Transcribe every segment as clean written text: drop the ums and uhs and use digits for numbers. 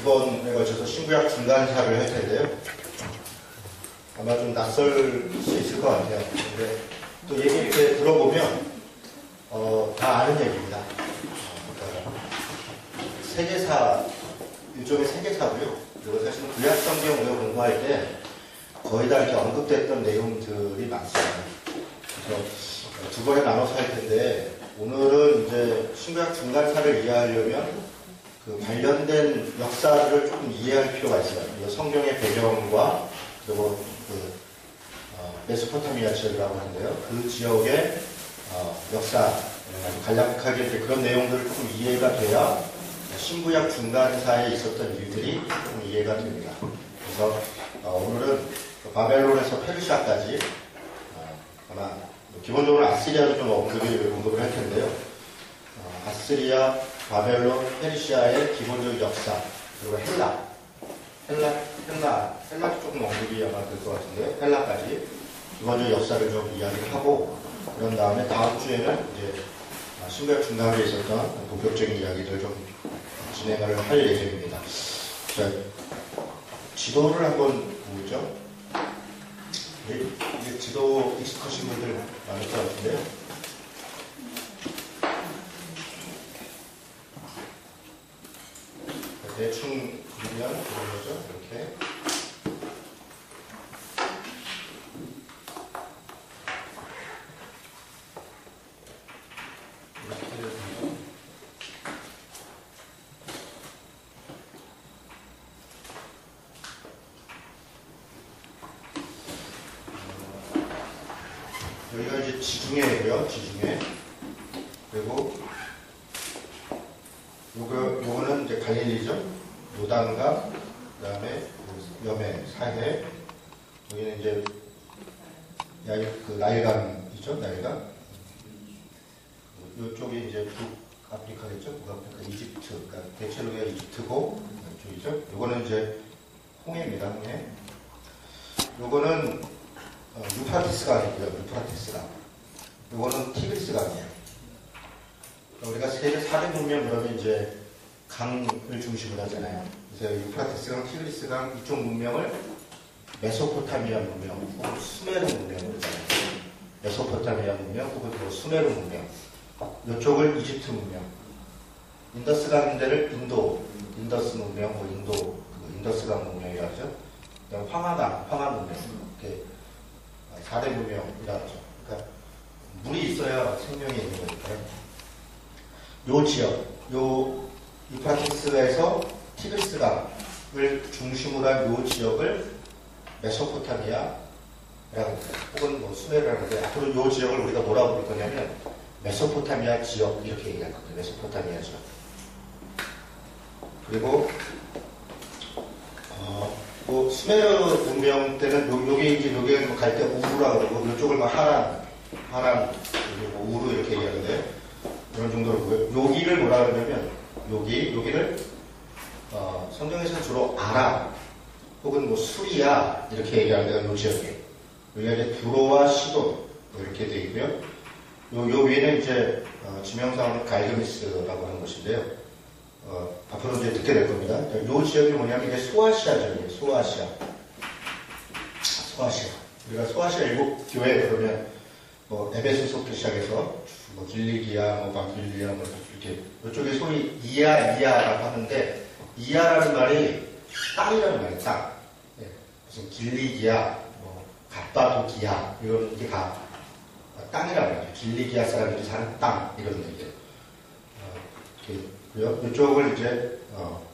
두 번에 걸쳐서 신구약 중간사를 할 텐데요. 아마 좀 낯설 수 있을 것 같아요. 근데 또 얘기 이렇게 들어보면 다 아는 얘기입니다. 그러니까 세계사, 일종의 세계사고요. 그리고 사실은 구약 성경 우리가 공부할 때 거의 다 이렇게 언급됐던 내용들이 많습니다. 그래서 두 번에 나눠서 할 텐데 오늘은 이제 신구약 중간사를 이해하려면 그 관련된 역사를 조금 이해할 필요가 있어요. 성경의 배경과 그리고 메소포타미아 지역이라고 하는데요. 그 지역의 역사, 간략하게 그런 내용들을 조금 이해가 돼야 신구약 중간사에 있었던 일들이 좀 이해가 됩니다. 그래서 오늘은 바벨론에서 페르시아까지 아마 기본적으로 아시리아도 좀 언급을 할 텐데요. 아시리아, 바벨론, 페르시아의 기본적인 역사, 그리고 헬라도 조금 언급이 아마 될 것 같은데요. 헬라까지 기본적인 역사를 좀 이야기를 하고, 그런 다음에 다음 주에는 이제 신구약 중간에 있었던 본격적인 이야기들을 좀 진행을 할 예정입니다. 자, 지도를 한번 보죠. 이제 지도 익숙하신 분들 많을 것 같은데요. 대충 그리면 그런 거죠. 이렇게. 여기가 이제 지중해고요. 지중해. 그리고 요거는 이제 갈릴리죠. 요단강, 그 다음에 여매, 사해. 여기는 이제 나일강이죠. 나일강. 요쪽이 이제 북아프리카겠죠. 북아프리카, 이집트. 그러니까 대체로가 이집트고 이쪽이죠. 요거는 이제 홍해입니다. 홍해. 요거는 유프라티스 강이고요. 유프라티스 강. 요거는 티그리스 강이에요. 우리가 세계 4대 문명 그러면 이제 강을 중심으로 하잖아요. 그래서 유프라티스 강, 티그리스 강 이쪽 문명을 메소포타미아 문명 혹은 수메르 문명으로 하잖아요. 메소포타미아 문명 혹은 수메르 문명. 이쪽을 이집트 문명. 인더스 강대를 인더스 문명, 인더스 강 문명이라고 하죠. 그다음 황하 문명. 이렇게 4대 문명이라고 하죠. 그러니까 물이 있어야 생명이 있는 거니까요. 요 지역, 요 유프라티스에서 티그리스 강을 중심으로 한 요 지역을 메소포타미아라고 합니다. 혹은 수메르라고 하는데 앞으로 요 지역을 우리가 뭐라고 부를 거냐면 메소포타미아 지역 이렇게 얘기할 겁니다. 메소포타미아 지역. 그리고 수메르 문명 때는 여기 갈 때 우루라 그러고 이쪽을 하란 그리고 우루 이렇게 얘기하는데 이런 정도로 여기를 뭐라 그러냐면 여기를 성경에서는 주로 아람 혹은 수리아 이렇게 얘기하는데 요 지역에 여기가 이제 두로와 시돈 이렇게 되어 있고요. 요 위에는 이제 지명상으로 갈그미스라고 하는 곳인데요. 앞으로 이제 듣게 될 겁니다. 요 지역이 뭐냐면 이게 소아시아 지역이에요. 소아시아. 우리가 소아시아 일곱 교회 그러면 에베소서부터 시작해서 길리기아, 밤길리아 이렇게 이쪽에 소위 이아라고 하는데 이아라는 말이 땅이라는 말이에요. 땅. 예, 무슨 길리기아, 갑바도기아 이런 게 다 땅이라고 해요. 길리기아 사람들이 사는 땅 이런 얘기예요. 이쪽을 이제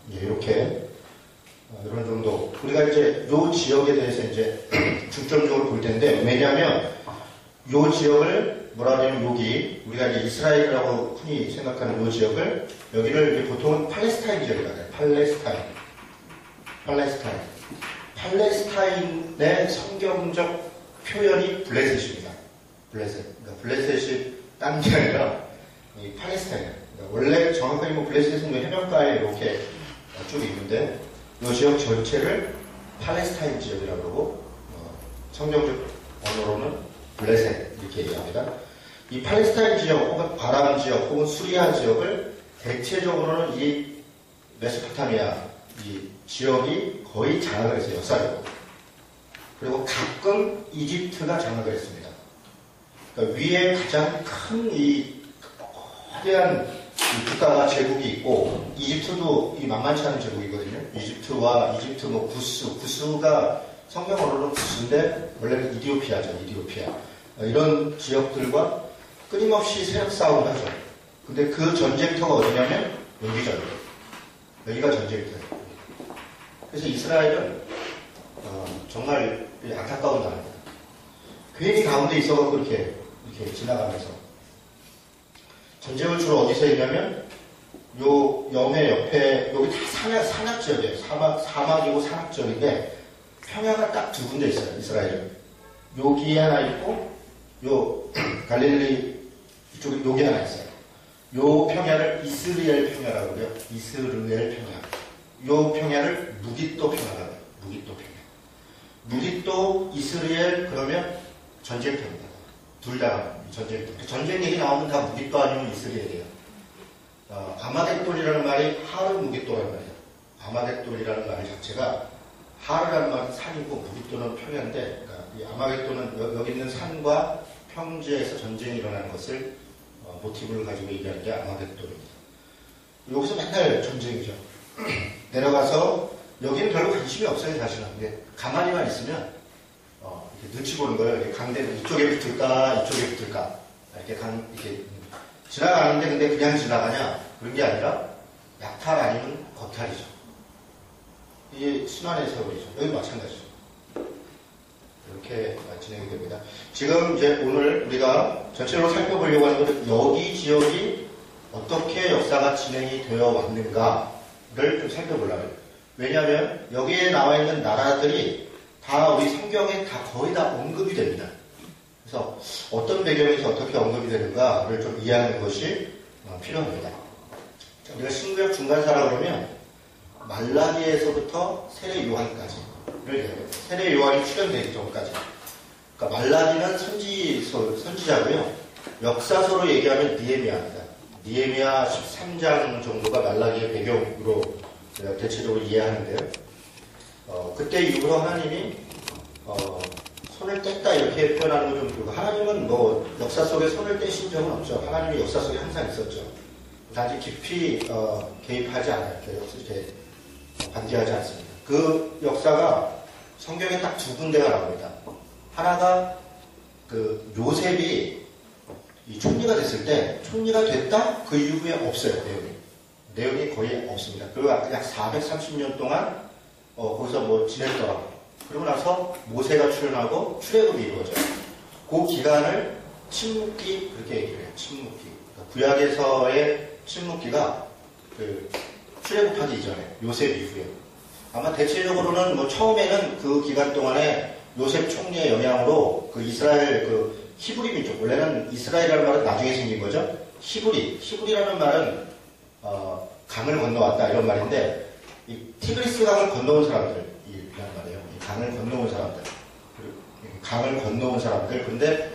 이렇게 이런 정도 우리가 이제 요 지역에 대해서 이제 중점적으로 볼 텐데 왜냐하면 요 지역을 뭐라 하냐면 여기 우리가 이제 이스라엘이라고 흔히 생각하는 요 지역을 여기를 보통은 팔레스타인 지역이라고 해요. 팔레스타인의 성경적 표현이 블레셋입니다. 블레셋. 그러니까 블레셋이 딴 게 아니라 이 팔레스타인. 그러니까 원래 정확하게 블레셋은 해변가에 이렇게 쭉 있는데 이 지역 전체를 팔레스타인 지역이라고 그러고 성경적 언어로는 블레셋 이렇게 얘기합니다. 이 팔레스타인 지역 혹은 아람 지역 혹은 수리아 지역을 대체적으로는 이 메소포타미아 이 지역이 거의 장악을 했어요. 역사적으로. 그리고 가끔 이집트가 장악을 했습니다. 그러니까 위에 가장 큰 이 거대한 이 국가가 제국이 있고, 이집트도 이 만만치 않은 제국이거든요. 이집트 뭐 구스가 성경어로는 구스인데 원래는 이디오피아죠. 이디오피아. 이런 지역들과 끊임없이 세력 싸움을 하죠. 근데 그 전쟁터가 어디냐면 여기죠. 여기가 전쟁터예요. 그래서 이스라엘은 정말 안타까운 나라입니다. 괜히 가운데 있어서 이렇게 지나가면서 전쟁을 주로 어디서 했냐면 요 염해 옆에 여기 다 산악 지역이에요. 사막이고 산악 지역인데 평야가 딱 두 군데 있어요. 이스라엘은 여기 하나 있고 요 갈릴리 이쪽에 여기 하나 있어요. 요 평야를 이스라엘 평야라고 그래요. 이스라엘 평야. 요 평야를 무깃도 평야라고 해요. 무깃도 평야. 무깃도 이스라엘 그러면 전쟁터입니다. 둘 다 전쟁터. 전쟁 얘기 나오면 다 무깃도 아니면 이스라엘이에요. 아마겟돈이라는 말이 하르 무깃도라는 말이에요. 아마겟돈이라는 말 자체가 하르라는 말은 산이고 무깃도는 평야인데, 그러니까 이 아마겟돈은 여기 있는 산과 평지에서 전쟁이 일어나는 것을 모티브를 가지고 얘기하는 게 아마겟돈입니다. 여기서 맨날 전쟁이죠. 내려가서 여기는 별로 관심이 없어요, 사실은. 근데 가만히만 있으면 이렇게 눈치 보는 거예요. 이렇게 강대는 이쪽에 붙을까, 이쪽에 붙을까. 이렇게 지나가는데 근데 그냥 지나가냐? 그런 게 아니라 약탈 아니면 거탈이죠. 이게 순환의 세월이죠. 여기 마찬가지죠. 이렇게 진행이 됩니다. 지금 이제 오늘 우리가 전체적으로 살펴보려고 하는 것은 여기 지역이 어떻게 역사가 진행이 되어 왔는가를 좀 살펴보려고요. 왜냐하면 여기에 나와 있는 나라들이 다 우리 성경에 거의 다 언급이 됩니다. 그래서 어떤 배경에서 어떻게 언급이 되는가를 좀 이해하는 것이 필요합니다. 우리가 신구약 중간사라 그러면 말라기에서부터 세례 요한까지를 해야 돼요. 세례 요한이 출현되기 전까지. 그러니까 말라기는 선지자고요. 역사서로 얘기하면 니에미야입니다. 니에미야 13장 정도가 말라기의 배경으로 대체적으로 이해하는데요. 그때 이후로 하나님이 손을 뗐다 이렇게 표현하는 건 좀 그렇고, 하나님은 뭐 역사 속에 손을 떼신 적은 없죠. 하나님이 역사 속에 항상 있었죠. 단지 깊이 개입하지 않아요. 이렇게 반대하지 않습니다. 그 역사가 성경에 딱 두 군데가 나옵니다. 하나가 그 요셉이 이 총리가 됐을 때, 총리가 됐다? 그 이후에 없어요, 내용이 거의 없습니다. 그리고 약 430년 동안 거기서 뭐 지냈더라고요. 그러고 나서 모세가 출현하고 출애굽이 이루어져요. 그 기간을 침묵기, 그렇게 얘기를 해요. 침묵기. 그러니까 구약에서의 침묵기가 그 출애굽하기 이전에, 요셉 이후에. 아마 대체적으로는 뭐 처음에는 그 기간 동안에 요셉 총리의 영향으로 그 이스라엘 그 히브리 민족, 원래는 이스라엘이라는 말은 나중에 생긴 거죠. 히브리라는 말은 강을 건너왔다 이런 말인데, 이 티그리스 강을 건너온 사람들이란 말이에요. 이 강을 건너온 사람들. 강을 건너온 사람들. 근데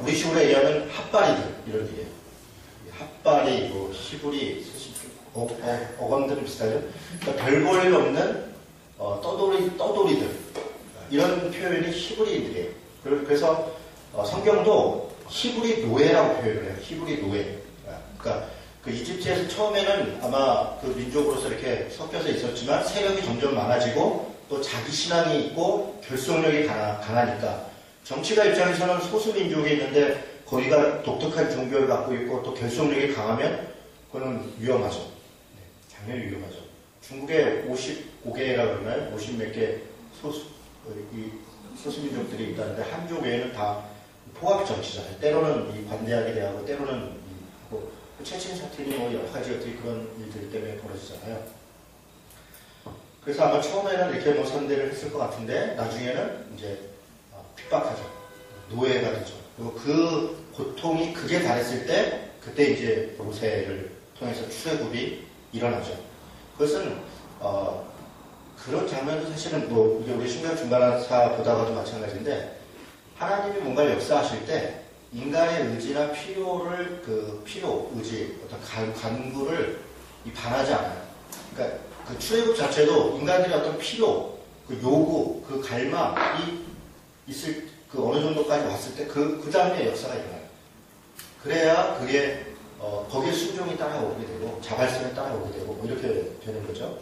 우리식으로 얘기하면 핫바리들 이런 얘기예요. 핫바리, 뭐 히브리, 어감들은 비슷하죠. 그러니까 별 볼 일 없는 떠돌이들 이런 표현이 히브리인들이에요. 그래서 성경도 히브리 노예라고 표현을 해요. 히브리 노예. 그러니까 그 이집트에서 처음에는 아마 그 민족으로서 이렇게 섞여서 있었지만 세력이 점점 많아지고 또 자기 신앙이 있고 결속력이 강하니까 정치가 입장에서는 소수 민족이 있는데 거기가 독특한 종교를 갖고 있고 또 결속력이 강하면 그거는 위험하죠. 당연히 위험하죠. 중국에 55개라고 그러나요? 50 몇 개 소수민족들이 있다는데 한족 외에는 다 포압 정치잖아요. 때로는 이 관대하게 대하고 때로는 뭐 체친 사태니 뭐 여러 가지 어떻게 그런 일들 때문에 벌어지잖아요. 그래서 아마 처음에는 이렇게 뭐 선대를 했을 것 같은데 나중에는 이제 핍박하죠. 노예가 되죠. 그리고 그 고통이 극에 달했을 때 그때 이제 모세를 통해서 출애굽이 일어나죠. 그것은 그런 장면도 사실은 뭐 우리 신구약 중간사 보다가도 마찬가지인데 하나님이 뭔가를 역사하실 때 인간의 의지나 필요, 의지, 어떤 간구를 반하지 않아요. 그러니까 그 출애굽 자체도 인간들의 어떤 필요, 그 요구, 그 갈망이 있을 그 어느 정도까지 왔을 때 그 다음에 역사가 일어나요. 그래야 그게 거기에 순종이 따라오게 되고 자발성이 따라오게 되고 뭐 이렇게 되는 거죠.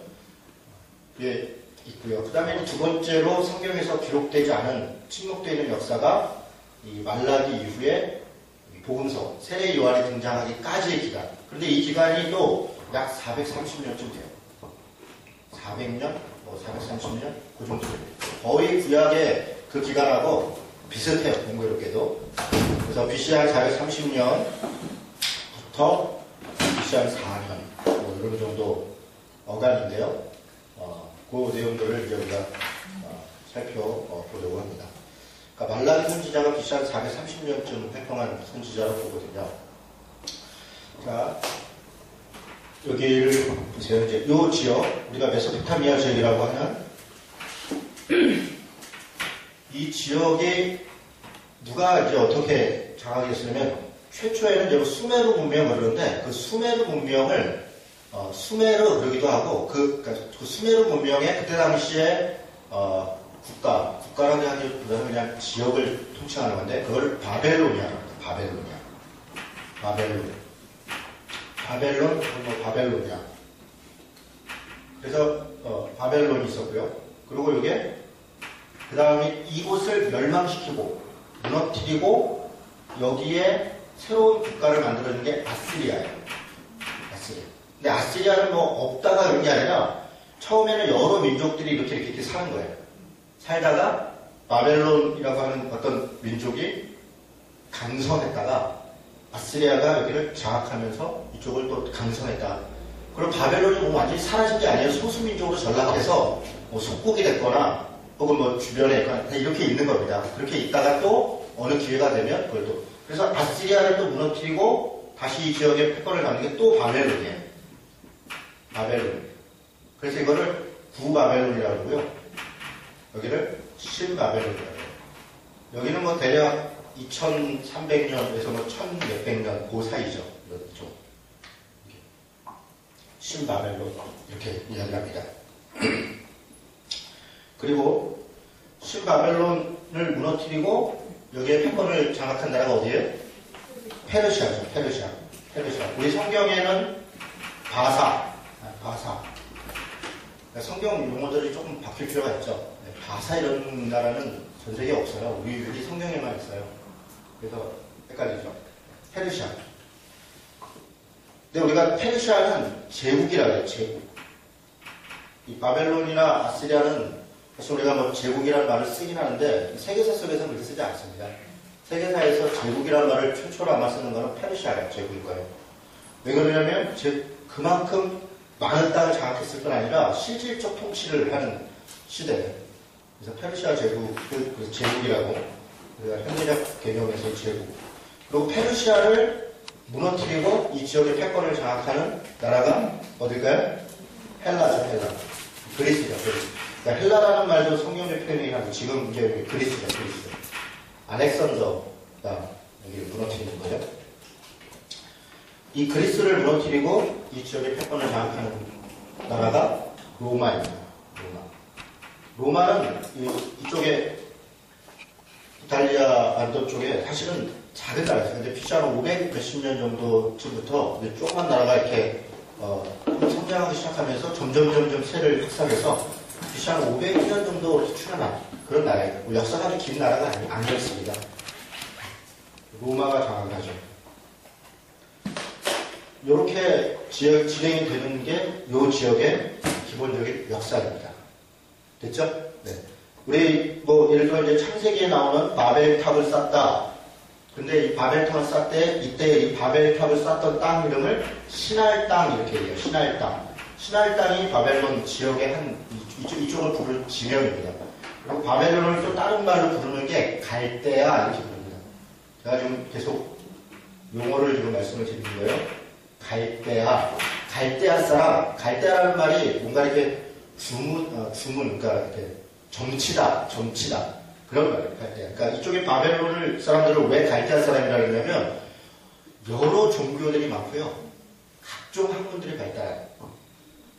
그게 있고요. 그 다음에 두 번째로 성경에서 기록되지 않은 침묵되어 있는 역사가 이 말라기 이후에 복음서 세례 요한이 등장하기까지의 기간. 그런데 이 기간이 또 약 430년쯤 돼요. 400년, 430년 그 정도 돼요. 거의 구약의 그 기간하고 비슷해요. 공교롭게도. 그래서 BC 한 430년부터 BC 한 4년 뭐 이런 정도 어간인데요. 그 내용들을 이제 우리가 살펴보려고 합니다. 그러니까 말라기 선지자가 BC 한 430년쯤 활동한 선지자로 보거든요. 자, 여기를 보세요. 이제 이 지역, 우리가 메소포타미아 지역이라고 하는 이 지역이 누가 이제 어떻게 장악이 했으면 최초에는 이제 수메르 문명을 그러는데 그 수메르 문명을 수메르 그러기도 하고 그 수메르 문명의 그때 당시에 국가라고 하기보다는 그냥 지역을 통칭하는 건데 그걸 바벨론이라고 합니다. 바벨로니아. 그래서 바벨론이 있었고요. 그리고 이게 그 다음에 이곳을 멸망시키고 무너뜨리고 여기에 새로운 국가를 만들어준 게 아시리아예요. 근데 아시리아는 뭐 없다가 그런 게 아니라 처음에는 여러 민족들이 이렇게 사는 거예요. 살다가 바벨론이라고 하는 어떤 민족이 강성했다가 아시리아가 여기를 장악하면서 이쪽을 또 강성했다. 그럼 바벨론이 뭐 완전히 사라진 게 아니에요. 소수민족으로 전락해서 뭐 속국이 됐거나 혹은 뭐 주변에 이렇게 있는 겁니다. 그렇게 있다가 또 어느 기회가 되면 그걸 또 그래서 아시리아를 또 무너뜨리고 다시 이 지역에 패권을 갖는 게 또 바벨론이에요. 그래서 이거를 구바벨론이라고 하고요. 여기를 신바벨론이라고 해요. 여기는 뭐 대략 2300년에서 뭐 1600년 그 사이죠. 이쪽. 신바벨론 이렇게 이야기합니다. 그리고 신바벨론을 무너뜨리고 여기에 패권을 장악한 나라가 어디예요? 페르시아죠. 페르시아. 우리 성경에는 바사. 성경 용어들이 조금 바뀔 필요가 있죠. 바사 이런 나라는 전 세계에 없어요. 우리 성경에만 있어요. 그래서 헷갈리죠. 페르시아. 근데 우리가 페르시아는 제국이라고 해요. 제국. 이 바벨론이나 아시리아는 사실 우리가 뭐 제국이라는 말을 쓰긴 하는데 세계사 속에서는 그렇게 쓰지 않습니다. 세계사에서 제국이라는 말을 최초로 아마 쓰는 거는 페르시아예요. 제국일 거예요. 왜 그러냐면 그만큼 많은 땅을 장악했을 뿐 아니라 실질적 통치를 하는 시대예요. 그래서 페르시아 제국을 제국이라고 우리가 현대적 개념에서 제국. 그리고 페르시아를 무너뜨리고 이 지역의 패권을 장악하는 나라가 어딜까요? 헬라죠. 그리스죠. 그러니까 헬라라는 말도 성경의 표현이긴 한데 지금 이제 그리스죠. 아렉산더가 여기를 무너뜨리는 거죠. 이 그리스를 무너뜨리고 이 지역의 패권을 장악하는 나라가 로마입니다. 로마는 이쪽에 이탈리아 반도 쪽에 사실은 작은 나라였어요. 근데 BC 한 500 몇십 년 정도쯤부터 조그만 나라가 이렇게 성장하기 시작하면서 점점 세를 확산해서 BC 한 500년 정도 출현한 그런 나라예요. 역사가 아주 긴 나라가 아니었습니다. 로마가 장악하죠. 이렇게 진행이 되는 게 이 지역의 기본적인 역사입니다. 됐죠? 네. 우리 예를 들어 이제 창세기에 나오는 바벨탑을 쌓다. 근데 이 바벨탑을 쌓 때 이때 이 바벨탑을 쌓던 땅 이름을 신할 땅 이렇게 해요. 신할 땅. 신할 땅이 바벨론 지역의 이쪽을 부를 지명입니다. 그리고 바벨론을 또 다른 말로 부르는 게 갈대아 이렇게 부릅니다. 제가 지금 계속 용어를 지금 말씀을 드리는 거예요. 갈대아 사람, 갈대아라는 말이 뭔가 이렇게 그러니까 이렇게 점치다. 그런 말이에요, 갈대아. 그러니까 이쪽에 바벨론을 사람들을 왜 갈대아 사람이라고 하냐면, 여러 종교들이 많고요. 각종 학문들이 발달해요.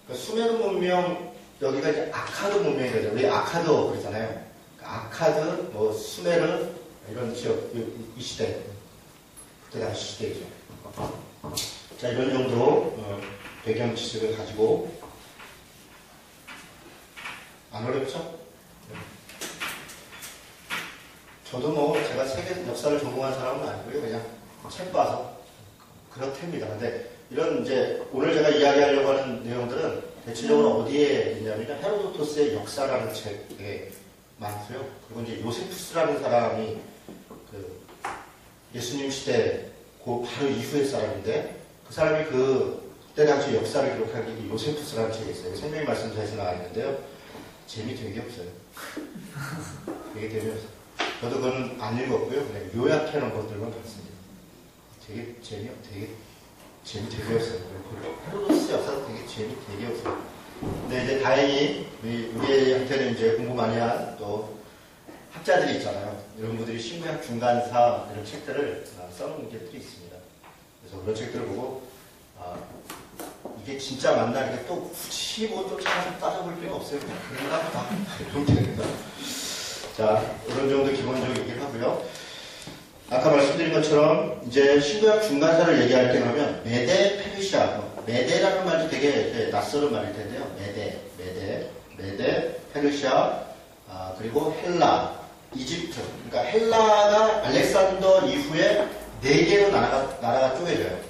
그러니까 수메르 문명, 여기가 이제 아카드 문명이 되죠. 우리 아카드 그러잖아요. 그러니까 아카드, 뭐 수메르 이런 지역, 이 시대, 그때 당시 시대죠. 자, 이런 정도 배경 지식을 가지고 안 어렵죠? 저도 뭐 제가 세계 역사를 전공한 사람은 아니고요. 그냥 책 봐서 그렇답니다. 근데 이런 이제 오늘 제가 이야기하려고 하는 내용들은 대체적으로 어디에 있냐면요. 헤로도토스의 역사라는 책에 많고요. 그리고 이제 요세푸스라는 사람이 그 예수님 시대 그 바로 이후의 사람인데 그 사람이 그때 당시 역사를 기록한 게 요세푸스라는 책이 있어요. 생명의 말씀자에서 나와 있는데요. 재미 되게 없어요. 되게 재미없어요. 저도 그건 안 읽었고요. 그냥 요약해놓은 것들만 봤습니다. 되게 재미 되게 없어요. 헤로도스 역사도 되게 재미 되게 없어요. 근데 이제 다행히 우리한테는 이제 공부 많이 한 또 학자들이 있잖아요. 이런 분들이 신구약 중간사 이런 책들을 써놓은 것들이 있습니다. 그래서 그런 책들을 보고 이게 진짜 맞나 이게 또 굳이 뭐 또 찾아서 따져볼 필요는 없어요. 그냥 그런가 다 이러면 됩니다. 자, 이런 정도 기본적인 얘기를 하고요. 아까 말씀드린 것처럼 이제 신구약 중간사를 얘기할 때 그러면 메데, 페르시아, 메데라는 말이 되게 낯설은 말일 텐데요. 메데, 페르시아, 그리고 헬라, 이집트. 그러니까 헬라가 알렉산더 이후에 4개로 나라가 쪼개져요.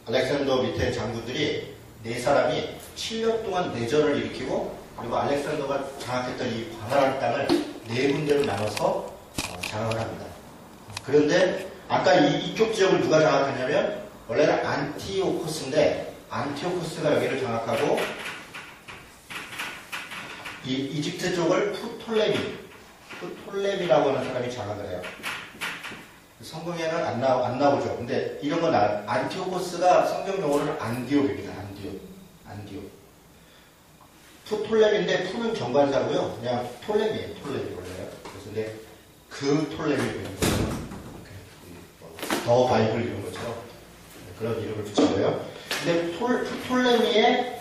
알렉산더 밑에 장군들이 4사람이 7년 동안 내전을 일으키고 그리고 알렉산더가 장악했던 이 광활한 땅을 4군데로 나눠서 장악을 합니다. 그런데 아까 이쪽 지역을 누가 장악했냐면 원래는 안티오코스인데 안티오코스가 여기를 장악하고 이집트 쪽을 푸톨레미라고 하는 사람이 장악을 해요. 성경에는 안 나오죠. 근데 이런 건 안티오코스가 성경 용어는 안디옥입니다. 안디옥. 푸톨레미인데 푸는 정관사고요. 그냥 톨레미예요. 원래요. 그래서 근데 그 톨레미고요. 더 바이블 이런 것처럼 그런 이름을 붙인 거예요. 근데 톨레미의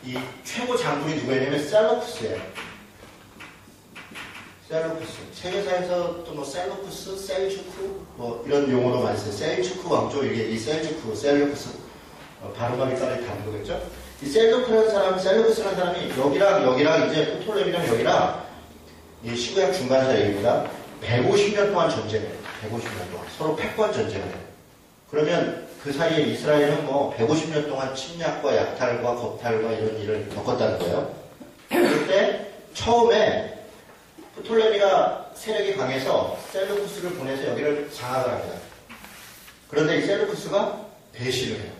이 최고 장군이 누구였냐면 셀루쿠스예요. 셀루쿠스. 세계사에서 또 뭐 셀루쿠스, 셀주크 뭐 이런 용어로 많이 써요. 셀주크 왕조 이게 이 셀루쿠스 발음하기 따라 다른 거겠죠? 이 셀루쿠스라는 사람이 여기랑 이제 푸톨레미랑 여기랑 이 신구약 중간사 얘기입니다. 150년 동안 전쟁해요. 150년 동안. 서로 패권 전쟁을 해요. 그러면 그 사이에 이스라엘은 뭐 150년 동안 침략과 약탈과 겁탈과 이런 일을 겪었다는 거예요. 그때 처음에 프톨레미가 세력이 강해서 셀루쿠스를 보내서 여기를 장악을 합니다. 그런데 이 셀루쿠스가 배신을 해요.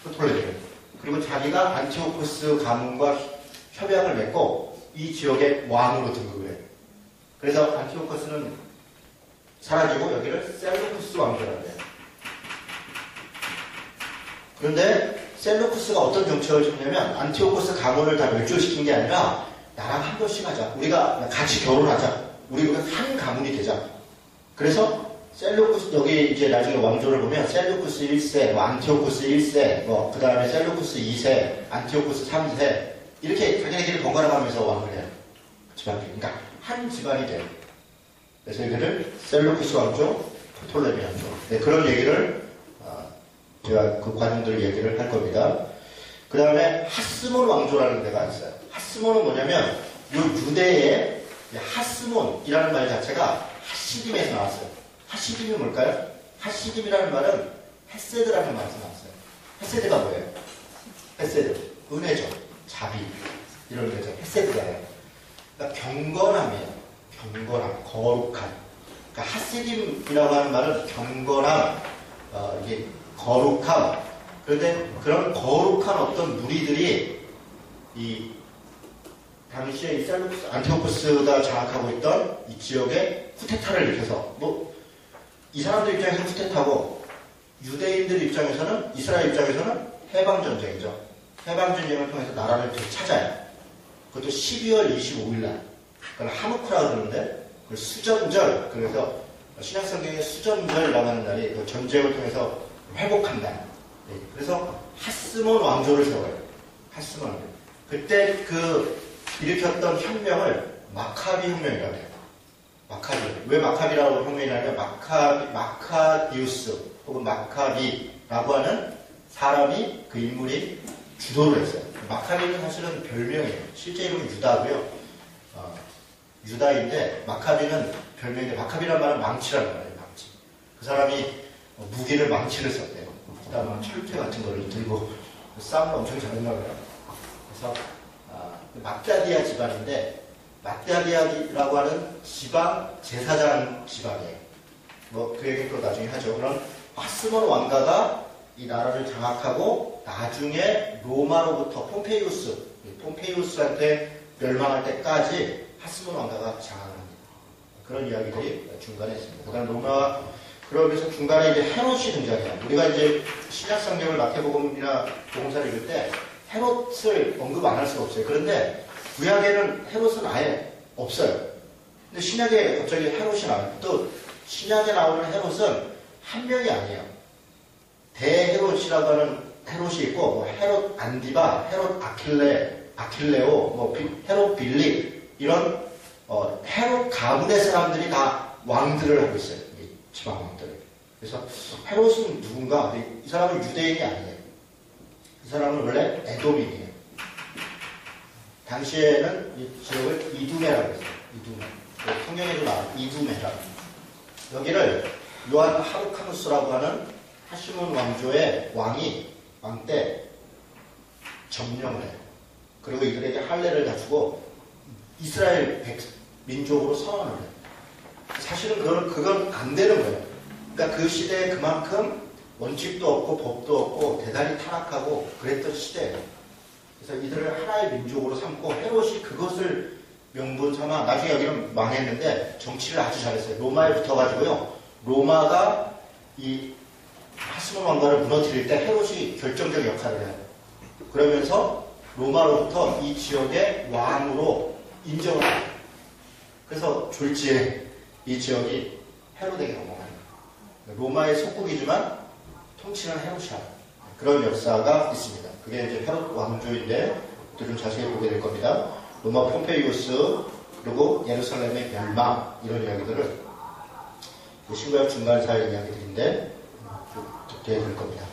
프톨레미를. 그리고 자기가 안티오코스 가문과 협약을 맺고 이 지역의 왕으로 등극을 해요. 그래서 안티오코스는 사라지고 여기를 셀루쿠스 왕조라고 해요. 그런데 셀루쿠스가 어떤 정책을 줬냐면 안티오코스 가문을 다 멸조시킨 게 아니라 나랑 한 번씩 하자. 우리가 같이 결혼하자. 우리가 한 가문이 되자. 그래서 셀루쿠스 여기 이제 나중에 왕조를 보면 셀루쿠스 1세, 뭐 안티오코스 1세, 뭐 그 다음에 셀루쿠스 2세, 안티오코스 3세 이렇게 자기네끼리 번갈아 가면서 왕을 해요. 그러니까 한 집안이 돼요. 그래서 이거를 셀루쿠스 왕조, 프톨레미 왕조. 네, 그런 얘기를 제가 그 과정들 얘기를 할 겁니다. 그 다음에 하스몬 왕조라는 데가 있어요. 하스몬은 뭐냐면 이 유대의 하스몬이라는 말 자체가 하시딤에서 나왔어요. 하시딤이 뭘까요? 하시딤이라는 말은 헤세드라는 말에서 나왔어요. 헤세드가 뭐예요? 헤세드, 은혜죠. 자비 이런 거죠. 헤세드가요. 그러니까 경건함이에요. 경건함, 거룩함. 그러니까 하시딤이라고 하는 말은 경건함, 이게 거룩함. 그런데 그런 거룩한 어떤 무리들이 이 당시에 이 셀루쿠스, 안티오코스가 장악하고 있던 이 지역에 쿠데타를 일으켜서 이 사람들 입장에서는 쿠데타고 유대인들 입장에서는 이스라엘 입장에서는 해방전쟁이죠. 해방전쟁을 통해서 나라를 되찾아요. 그것도 12월 25일날 그걸 하누카라고 그러는데 그걸 수전절, 그래서 신약성경에 수전절이라고 하는 날이 그 전쟁을 통해서 회복한 날. 그래서 하스몬 왕조를 세워요. 하스몬. 그때 그 일으켰던 혁명을 마카비 혁명이라고 해요. 마카비. 왜 마카비라고 혁명이냐면 마카디우스 혹은 마카비라고 하는 사람이 그 인물이 주도를 했어요. 마카비는 사실은 별명이에요. 실제 이름은 유다고요. 유다인데 마카비는 별명인데 마카비란 말은 망치라는 말이에요. 망치. 그 사람이 무기를 망치를 썼대요. 그다음에 철퇴 같은 거를 들고 싸움을 엄청 잘했나 봐요. 그래서 막다디아 집안인데 막다디아라고 하는 지방 제사장 집안이에요. 뭐 그 얘기는 또 나중에 하죠. 그런 하스몬 왕가가 이 나라를 장악하고 나중에 로마로부터 폼페이우스한테 멸망할 때까지 하스몬 왕가가 장악합니다. 그런 이야기들이 중간에 있습니다. 그다음 로마 그러면서 중간에 이제 헤롯이 등장해요. 우리가 이제 신약 성경을 마태복음이나 복음서를 읽을 때 헤롯을 언급 안 할 수가 없어요. 그런데 구약에는 헤롯은 아예 없어요. 근데 신약에 갑자기 헤롯이 나와요. 또 신약에 나오는 헤롯은 한 명이 아니에요. 대헤롯이라고 하는 헤롯이 있고 뭐 헤롯 안디바, 헤롯 아킬레오, 뭐 헤롯 빌립 이런 헤롯 가문의 사람들이 다 왕들을 하고 있어요. 이 지방 왕들. 그래서 헤롯은 누군가? 이 사람은 유대인이 아니에요. 이 사람은 원래 에돔인이에요. 당시에는 이 지역을 이두메라고 했어요. 이두메. 성경에도 나와요. 이두메라고. 여기를 요한 하르카누스라고 하는 하시몬 왕조의 왕 때 점령을 해요. 그리고 이들에게 할례를 갖추고 이스라엘 민족으로 선언을 해요. 사실은 그건 안 되는 거예요. 그러니까 그 시대에 그만큼 원칙도 없고 법도 없고 대단히 타락하고 그랬던 시대예요. 그래서 이들을 하나의 민족으로 삼고 헤롯이 그것을 명분 삼아 나중에 여기는 망했는데 정치를 아주 잘했어요. 로마에 붙어가지고요. 로마가 이 하스몬 왕가를 무너뜨릴 때 헤롯이 결정적 역할을 해요. 그러면서 로마로부터 이 지역의 왕으로 인정을 해요. 그래서 졸지에 이 지역이 헤롯에게 넘어가요. 로마의 속국이지만 통치는 헤롯이 하는 그런 역사가 있습니다. 그게 이제 헤롯 왕조인데 좀 자세히 보게 될 겁니다. 로마 폼페이우스 그리고 예루살렘의 멸망 이런 이야기들을 신구약 중간사의 이야기들인데 듣게 될 겁니다.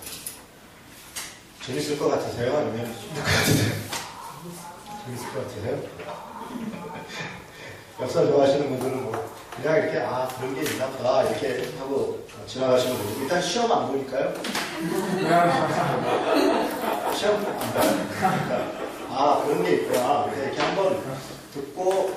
재밌을 것 같으세요? 아니면 힘들 것 같으세요? 재밌을 것 같으세요? 역사 좋아하시는 분들은 뭐 그냥 이렇게 그런 게 있나 보다 이렇게 하고 지나가시는 분들 일단 시험 안 보니까요. 시험 안 봐요. 그러니까 그런 게 있구나 이렇게 한번 듣고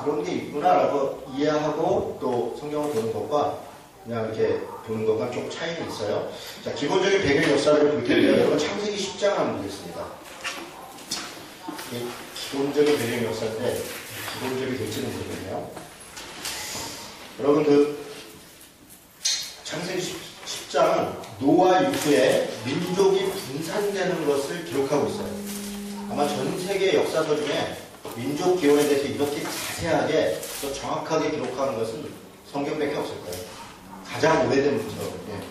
그런 게 있구나라고 이해하고 또 성경을 보는 것과 그냥 이렇게 보는 것과 좀 차이는 있어요. 자, 기본적인 배경 역사를 볼 텐데요. 여러분 창세기 10장 한번 보겠습니다. 기본적인 배경 역사인데 기본적이 될지는 모르겠네요. 여러분 창세기 10장은 노아 이후에 민족이 분산되는 것을 기록하고 있어요. 아마 전 세계 역사서 중에 민족 기원에 대해서 이렇게 자세하게 또 정확하게 기록하는 것은 성경밖에 없을 거예요. 가장 오래된 문서거든요.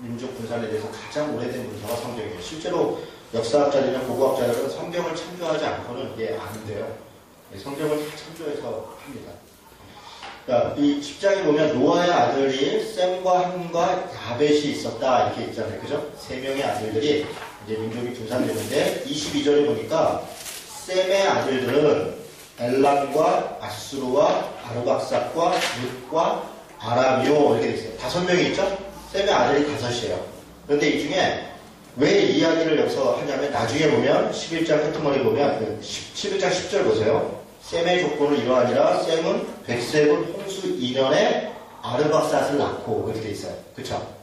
민족 분산에 대해서 가장 오래된 문서가 성경이에요. 실제로 역사학자들이나 고고학자들은 성경을 참조하지 않고는 이게 안 돼요. 성경을 다 참조해서 합니다. 자, 이 10장에 보면 노아의 아들이 셈과 함과 야벳이 있었다 이렇게 있잖아요. 그죠? 세 명의 아들들이 이제 민족이 분산되는데 22절에 보니까 셈의 아들들은 엘람과 아수르와 아르박삭과 룻과 아람이오 이렇게 있어요. 5명이 있죠? 셈의 아들이 5이에요. 그런데 이 중에 왜 이야기를 여기서 하냐면 나중에 보면 11장 끝머리 보면 11장 10절 보세요. 셈의 조건은 이러하니라 셈은 백색은 홍수 2년에 아르박삭을 낳고 이렇게 돼 있어요. 그쵸?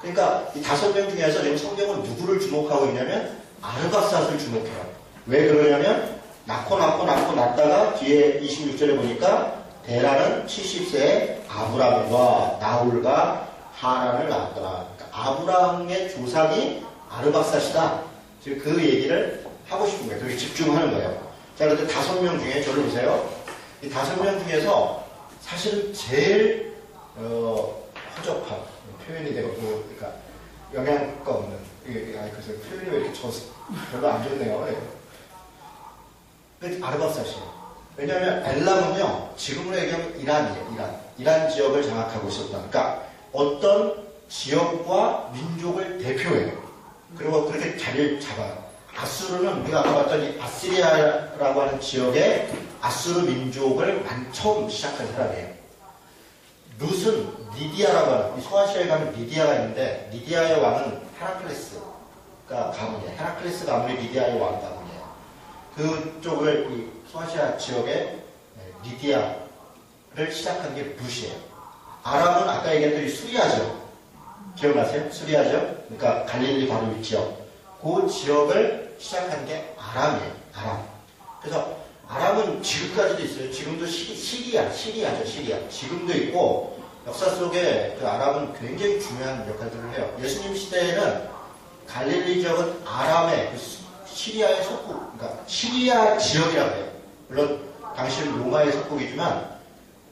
그러니까 이 5명 중에서 지금 성경은 누구를 주목하고 있냐면 아르박삭을 주목해요. 왜 그러냐면 낳다가 뒤에 26절에 보니까 데라는 70세에 아브라함과 나홀과 하란을 낳았더라. 그러니까 아브라함의 조상이 아르박삭이다. 지금 그 얘기를 하고 싶은 거예요. 그게 집중하는 거예요. 자, 그런데 5명 중에 저를 보세요. 이 5명 중에서 사실은 제일 허접한 표현이 되고, 그러니까 영향가 없는 그래서 표현이 왜 이렇게 별로 안 좋네요. 아르박사시예요. 왜냐하면 엘람은요, 지금으로 얘기하면 이란이에요. 이란 지역을 장악하고 있었다. 그러니까 어떤 지역과 민족을 대표해요. 그리고 그렇게 자리를 잡아요. 아수르는 우리가 아까 봤던 이 아시리아라고 하는 지역에 아수르 민족을 처음 시작한 사람이에요. 룻은 리디아라고 하는, 소아시아에 가면 리디아가 있는데, 리디아의 왕은 헤라클레스가 가문이에요. 헤라클레스 가문이 리디아의 왕 가문이에요. 그쪽을 이 소아시아 지역에 리디아를 시작한 게 룻이에요. 아람은 아까 얘기했던 이 수리아죠. 기억나세요? 수리아죠? 그러니까 갈릴리 바로 이 지역. 그 지역을 시작한 게 아람이에요. 아람. 그래서 아람은 지금까지도 있어요. 지금도 시리아죠. 지금도 있고, 역사 속에 그 아람은 굉장히 중요한 역할들을 해요. 예수님 시대에는 갈릴리 지역은 아람의 시리아의 속국, 그러니까 시리아 지역이라고 해요. 물론 당시는 로마의 속국이지만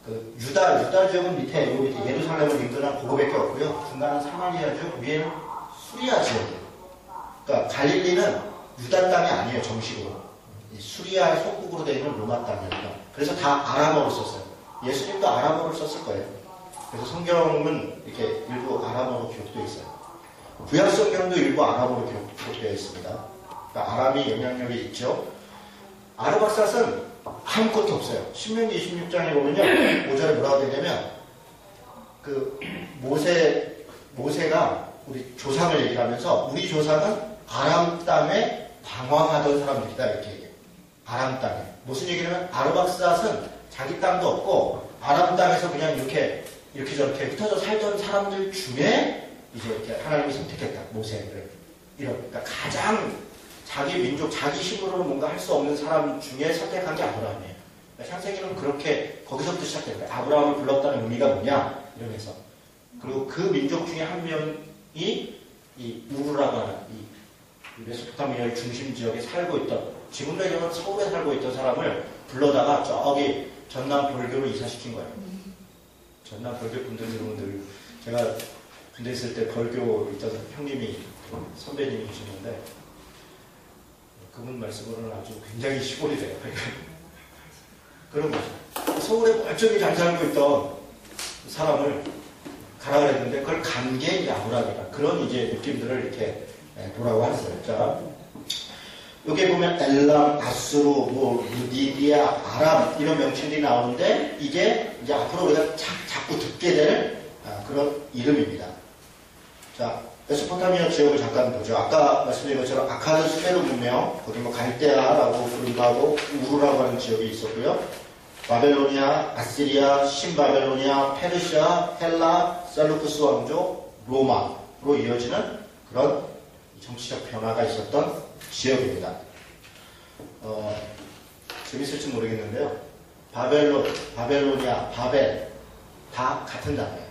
그 유다 지역은 밑에 예루살렘을 인근한 그거밖에 없고요. 중간은 사마리아 지역, 위에는 수리아 지역이에요. 그러니까 갈릴리는 유다 땅이 아니에요. 정식으로 수리아의 속국으로 되어 있는 로마 땅이니까. 그래서 다 아람어를 썼어요. 예수님도 아람어를 썼을 거예요. 그래서 성경은 이렇게 일부 아람어로 기록되어 있어요. 구약 성경도 일부 아람어로 기록되어 있습니다. 그러니까 아람이 영향력이 있죠. 아르박삿은 아무것도 없어요. 신명기 26장에 보면요, 5절에 뭐라고 되냐면 그 모세가 우리 조상을 얘기를 하면서 우리 조상은 아람 땅에 방황하던 사람들이다 이렇게 얘기해요. 아람 땅에. 무슨 얘기냐면 아르박삿은 자기 땅도 없고 아람 땅에서 그냥 이렇게 저렇게 흩어져 살던 사람들 중에 이제 이렇게 하나님이 선택했다. 모세를. 그러니까 가장 자기 민족, 자기 힘으로는 뭔가 할 수 없는 사람 중에 선택한 게 아브라함이에요. 그러니까 창세기는 그렇게 거기서부터 시작된 거예요. 아브라함을 불렀다는 의미가 뭐냐? 이러면서. 그리고 그 민족 중에 한 명이 이 우르라고 하는 이 메소포타미아의 중심 지역에 살고 있던, 지금도 얘기하면 서울에 살고 있던 사람을 불러다가 저기 전남 벌교로 이사시킨 거예요. 전남 벌교 분들 이름은 늘 제가 군대 있을 때 벌교 있던 형님이 선배님이 계셨는데 그분 말씀으로는 아주 굉장히 시골이 돼요. 그런 거죠. 서울에 멀쩡히 잘 살고 있던 사람을 가라 그랬는데 그걸 간 게 이제 아브라함이다. 그런 이제 느낌들을 이렇게 보라고 하셨어요. 자, 여기 보면 엘람, 아수르, 리디아, 아람 이런 명칭들이 나오는데 이게 이제 앞으로 우리가 자꾸 듣게 될 그런 이름입니다. 자, 메소포타미아 지역을 잠깐 보죠. 아까 말씀드린 것처럼 아카드 수메르 문명, 거기 뭐 갈대아라고 부르기도 하고 우르라고 하는 지역이 있었고요. 바벨로니아, 아시리아, 신바벨로니아, 페르시아, 헬라, 셀루쿠스 왕조, 로마로 이어지는 그런 정치적 변화가 있었던 지역입니다. 재밌을지 모르겠는데요. 바벨로니아, 바벨 다 같은 단어예요.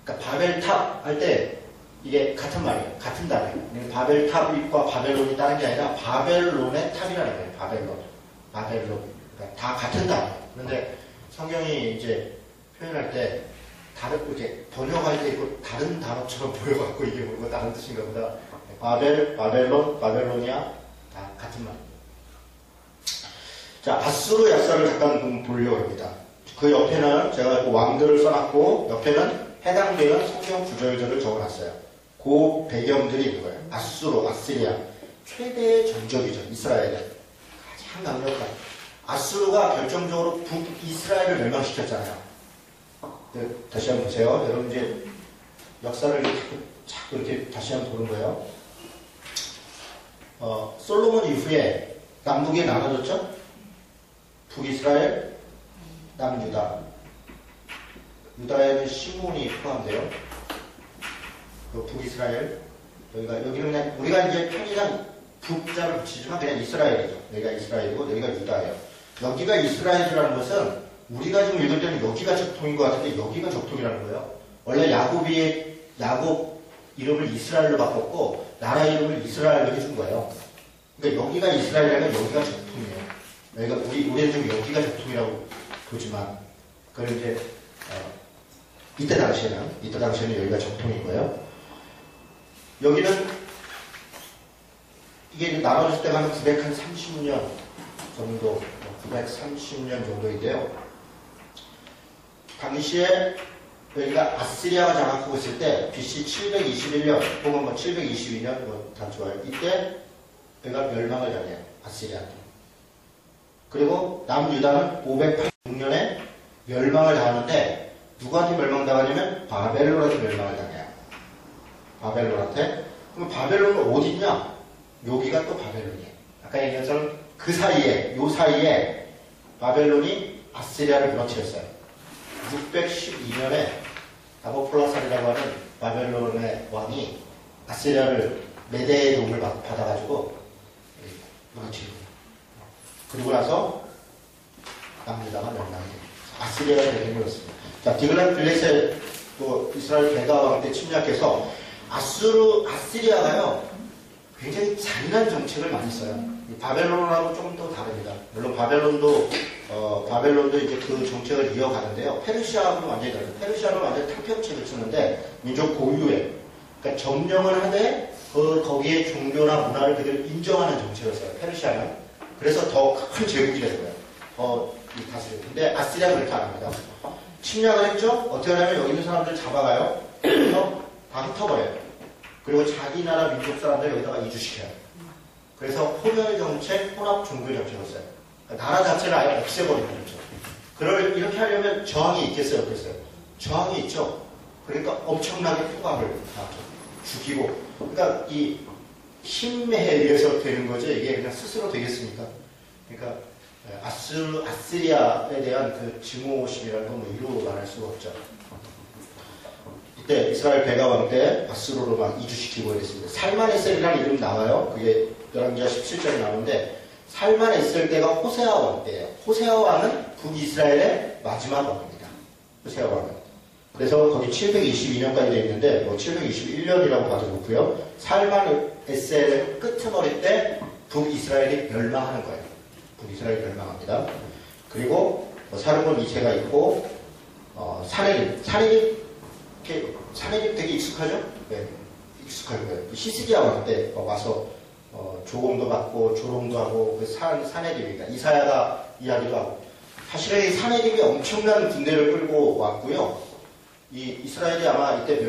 그러니까 바벨탑 할 때 이게 같은 말이에요. 같은 단어예요. 바벨탑과 바벨론이 다른 게 아니라 바벨론의 탑이라는 거예요. 바벨론. 그러니까 다 같은 단어예요. 그런데 성경이 이제 표현할 때 이렇게 번역할 때 있고 다른 단어처럼 보여갖고 이게 뭔가 다른 뜻인가 보다. 바벨론, 바벨로니아 다 같은 말입니다. 자, 아수르 역사를 잠깐 보려고 합니다. 그 옆에는 제가 그 왕들을 써놨고 옆에는 해당되는 성경 구절들을 적어놨어요. 그 배경들이 있는 거예요. 아수르, 아시리아 최대의 전적이죠. 이스라엘은 가장 강력한. 아수르가 결정적으로 북이스라엘을 멸망시켰잖아요. 다시 한번 보세요. 여러분 이제 역사를 자꾸 이렇게 다시 한번 보는 거예요. 솔로몬 이후에 남북이 나눠졌죠? 북이스라엘, 남유다. 유다에는 시몬이 포함돼요. 북이스라엘, 여기는 그냥 우리가 이제 편의상 북자를 붙이지만 그냥 이스라엘이죠. 여기가 이스라엘이고 여기가 유다예요. 여기가 이스라엘이라는 것은 우리가 지금 읽을 때는 여기가 적통인 것 같은데 여기가 적통이라는 거예요. 원래 야곱 이름을 이스라엘로 바꿨고 나라 이름을 이스라엘로 해준 거예요. 그러니까 여기가 이스라엘이라면 여기가 적통이에요. 여기가 우리는 좀 여기가 적통이라고 보지만 그걸 이제 이때 당시에는 여기가 적통인 거예요. 여기는 이게 이제 나눠질 때가 한 930년 정도, 930년 정도인데요. 당시에 여기가 아시리아가 장악하고 있을 때 BC 721년 혹은 뭐 722년 뭐 다 좋아요. 이때 여기가 멸망을 당해요. 아시리아한테. 그리고 남유다는 586년에 멸망을 당하는데 누구한테 멸망당하냐면 바벨론한테 멸망을 당해요. 바벨론한테. 그럼 바벨론은 어디 있냐? 여기가 또 바벨론이에요. 아까 얘기한 것처럼 그 사이에, 요 사이에 바벨론이 아시리아를 무너뜨렸어요. 612년에 나보폴라살이라고 하는 바벨론의 왕이 아시리아를 메대의 도움을 받아가지고 무너뜨리고, 그리고 나서 남유다가 멸망이 돼요. 아시리아가 되게 되었습니다. 자, 디글랏빌레셋 또 이스라엘 베가 왕 때 침략해서 아시리아가요 굉장히 잔인한 정책을 많이 써요. 바벨론하고 조금 또 다릅니다. 물론 바벨론도 이제 그 정책을 이어가는데요. 페르시아하고는 완전히 다르죠. 페르시아는 완전히 탈피업책을 쓰는데 민족 고유의, 그러니까 점령을 하되 거기에 종교나 문화를 그대로 인정하는 정책을 써요. 페르시아는. 그래서 더 큰 제국이 되는 거예요. 다스리고. 근데 아시리아는 그렇게 안 합니다. 침략을 했죠? 어떻게 하냐면 여기 있는 사람들 잡아가요. 그래서 다 흩어버려요. 그리고 자기 나라 민족 사람들 여기다가 이주시켜요. 그래서 혼혈 정책, 혼합 종교 정책을 써요. 그러니까 나라 자체를 아예 없애버리는 거죠. 이렇게 하려면 저항이 있겠어요? 없겠어요? 저항이 있죠. 그러니까 엄청나게 포갑을 다 죽이고. 그러니까 이 힘에 의해서 되는 거죠. 이게 그냥 스스로 되겠습니까? 그러니까 아시리아에 대한 그 증오심이라는 건 뭐 이루 말할 수가 없죠. 이때 이스라엘 베가 왕 때 아수르로 막 이주시키고 이랬습니다. 살만에셀이라는 이름이 나와요. 그게 열왕기하 17장에 나오는데 살만에셀 때가 호세아 왕 때예요. 호세아 왕은 북이스라엘의 마지막 왕입니다. 호세아 왕은. 그래서 거기 722년까지 되어 있는데 뭐 721년이라고 봐도 좋고요. 살만에셀의 끄트머리 때 북이스라엘이 멸망하는 거예요. 북이스라엘이 멸망합니다. 그리고 사르본 2세가 있고 사내립 되게 익숙하죠? 네, 익숙할 거예요. 히스기야 왕 때 와서 조공도 받고 조롱도 하고 그 사내립이니까 이사야가 이야기도 하고, 사실은 이 사내립이 엄청난 군대를 끌고 왔고요. 이 이스라엘이 아마 이때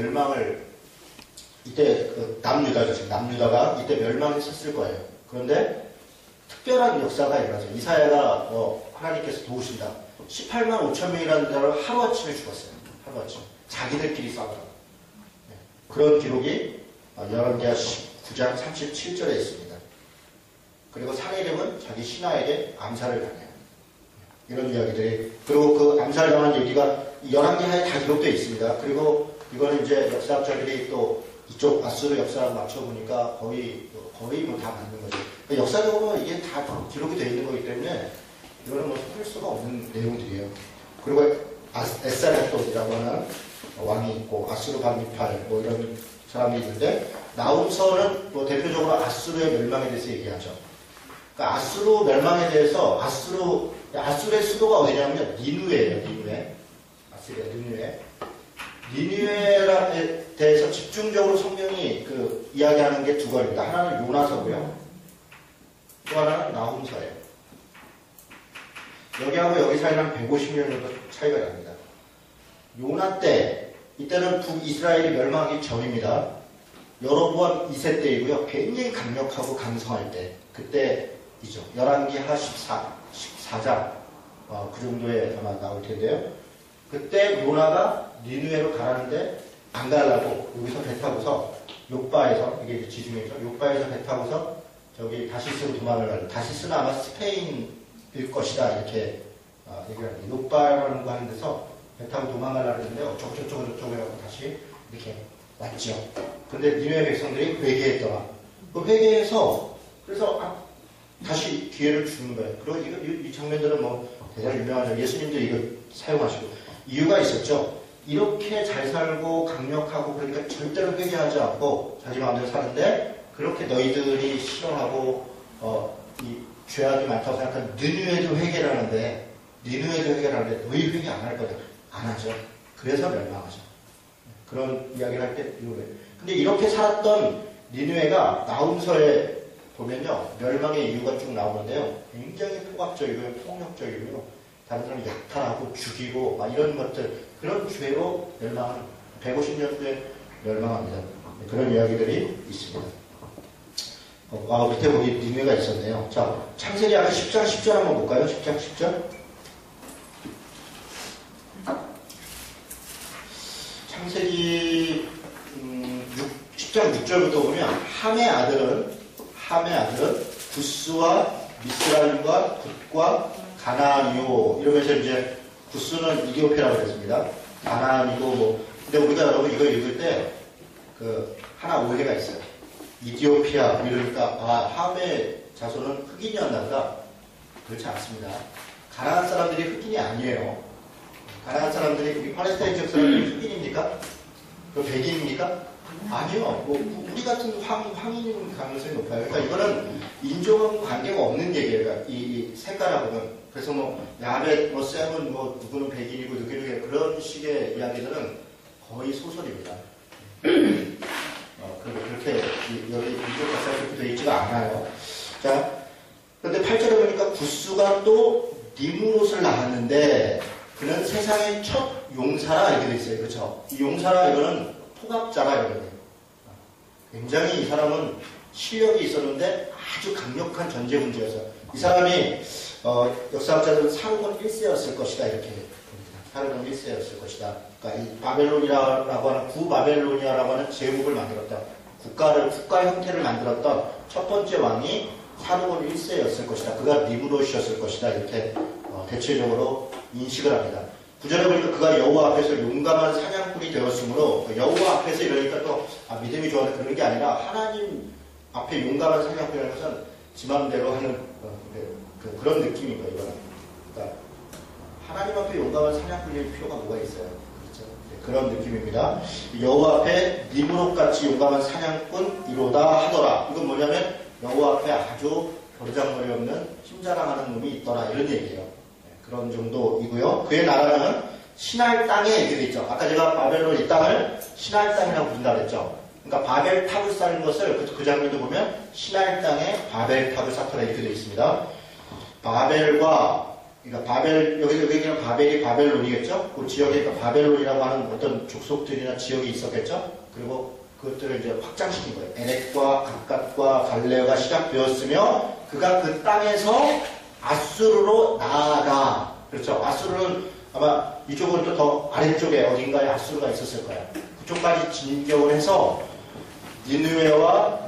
이때 그 남유다죠. 지금 남유다가 이때 멸망했었을 거예요. 그런데 특별한 역사가 일어나죠. 이사야가 하나님께서 도우신다. 18만 5천 명이라는 자를 하루아침에 죽었어요. 하루아침. 자기들끼리 싸우다. 네. 그런 기록이 열왕기하 9장 37절에 있습니다. 그리고 사내립은 자기 신하에게 암살을 당해요. 이런 이야기들이. 그리고 그 암살당한 얘기가 열왕기하에 다 기록되어 있습니다. 그리고 이거는 이제 역사학자들이 또 이쪽 아수르 역사랑 맞춰보니까 거의 뭐 다 맞는 거죠. 역사적으로 이게 다 기록이 되어 있는 거기 때문에 이거는 뭐 속을 수가 없는 내용들이에요. 그리고 에사레토이라고 하는 왕이 있고 아수르 반미팔 뭐 이런 사람이 있는데, 나훔서는 뭐 대표적으로 아수르의 멸망에 대해서 얘기하죠. 그러니까 아수르 멸망에 대해서 아수르의 수도가 어디냐면 니누에예요. 니누에. 아수르의 니누에. 니누에에 대해서 집중적으로 성경이 이야기하는 게 두 권입니다. 하나는 요나서고요. 또 하나는 나훔서예요. 여기하고 여기 사이는 한 150년 정도 차이가 납니다. 요나 때, 이때는 북이스라엘이 멸망하기 전입니다. 여로보암 2세 때이고요. 굉장히 강력하고 강성할 때, 그때이죠. 열왕기하 14장 그 정도에 아마 나올 텐데요. 그때 요나가 니누에로 가라는데 안 가려고 여기서 배 타고서 욕바에서, 이게 지중해죠. 욕바에서 배 타고서 저기 다시스로 도망을 가요. 다시스는 아마 스페인일 것이다 이렇게 얘기를 합니다. 욕바라는 거 하는 데서 배 타고 도망가려고 했는데 저쪽으로 해서 다시 이렇게 왔죠. 근데 니누에 백성들이 회개했더라. 그 회개해서 그래서 다시 기회를 주는 거예요. 그리고 이 장면들은 뭐 대단히 유명하죠. 예수님도 이거 사용하시고 이유가 있었죠. 이렇게 잘 살고 강력하고 그러니까 절대로 회개하지 않고 자기 마음대로 사는데, 그렇게 너희들이 싫어하고 이 죄악이 많다고 생각하는 니누에도 회개를 하는데 너희 회개 안 할 거다. 안 하죠. 그래서 멸망하죠. 그런 이야기를 할 때 이거예요. 근데 이렇게 살았던 니느웨가 나훔서에 보면요, 멸망의 이유가 쭉 나오는데요, 굉장히 폭압적이고요, 폭력적이고요, 다른 사람 약탈하고 죽이고 막 이런 것들, 그런 죄로 150년 후에 멸망합니다. 그런 이야기들이 있습니다. 밑에 거기 니느웨가 있었네요. 자, 창세기 아까 10장 10절 한번 볼까요? 10장 10절. 창세기 10장 6절부터 보면 함의 아들은 구스와 미스라임과 굿과 가나안이요, 이러면서 이제 구스는 이디오피아라고 그랬습니다. 가나안이고 뭐, 근데 우리가 여러분 이거 읽을 때 하나 오해가 있어요. 이디오피아 이러니까 함의 자손은 흑인이었나 보다. 그렇지 않습니다. 가나안 사람들이 흑인이 아니에요. 가나안 사람들이, 우리 팔레스타인 지역 사람들이 흑인입니까? 그 백인입니까? 아니요. 뭐 우리 같은 황인인 가능성이 높아요. 그러니까 이거는 인종하고 관계가 없는 얘기예요. 이 색깔하고는. 그래서 뭐 야벳, 뭐 셈은 뭐 누구는 백인이고 누구는 그런 식의 이야기들은 거의 소설입니다. 그렇게 여기 인종 가사가 그렇게 되어 있지가 않아요. 자, 그런데 8절에 보니까 구스가 또 니므롯을 낳았는데 그는 세상의 첫 용사라 이렇게 돼 있어요. 그렇죠? 이 용사라 이거는 폭압자라 이거든요. 굉장히 이 사람은 실력이 있었는데 아주 강력한 전제문제여서 이 사람이 역사학자들은 사르곤 1세였을 것이다 이렇게 봅니다. 사르곤 1세였을 것이다. 그러니까 이 바벨론이라고 하는 구바벨로니아라고 하는 제국을 만들었다. 국가 형태를 만들었던 첫 번째 왕이 사르곤 1세였을 것이다. 그가 니므롯이었을 것이다. 이렇게 대체적으로 인식을 합니다. 구절에 보니까 그가 여호와 앞에서 용감한 사냥꾼이 되었으므로, 여호와 앞에서 이러니까 또 믿음이 좋아서 그런 게 아니라 하나님 앞에 용감한 사냥꾼이라는 것은 지 맘대로 하는 그런 느낌인 거예요. 이거는. 그러니까 하나님 앞에 용감한 사냥꾼일 필요가 뭐가 있어요. 그렇죠? 네, 그런 느낌입니다. 여호와 앞에 니므롯같이 용감한 사냥꾼이로다 하더라. 이건 뭐냐면 여호와 앞에 아주 버르장머리 없는 힘자랑하는 놈이 있더라 이런 얘기예요. 그런 정도이고요. 그의 나라는 신할 땅에 이렇게 돼 있죠. 아까 제가 바벨론 이 땅을 신할 땅이라고 부른다 그랬죠. 그러니까 바벨탑을 쌓는 것을 그 장면도 보면 신할 땅에 바벨탑을 쌓더라 이렇게 돼 있습니다. 바벨과, 그러니까 여기는 바벨이 바벨론이겠죠. 그 지역에 그러니까 바벨론이라고 하는 어떤 족속들이나 지역이 있었겠죠. 그리고 그것들을 이제 확장시킨 거예요. 에렉과 각갓과 갈레가 시작되었으며 그가 그 땅에서 아수르로 나아가. 그렇죠. 아수르는 아마 이쪽은 또 더 아래쪽에 어딘가에 아수르가 있었을 거예요. 그쪽까지 진격을 해서 니느웨와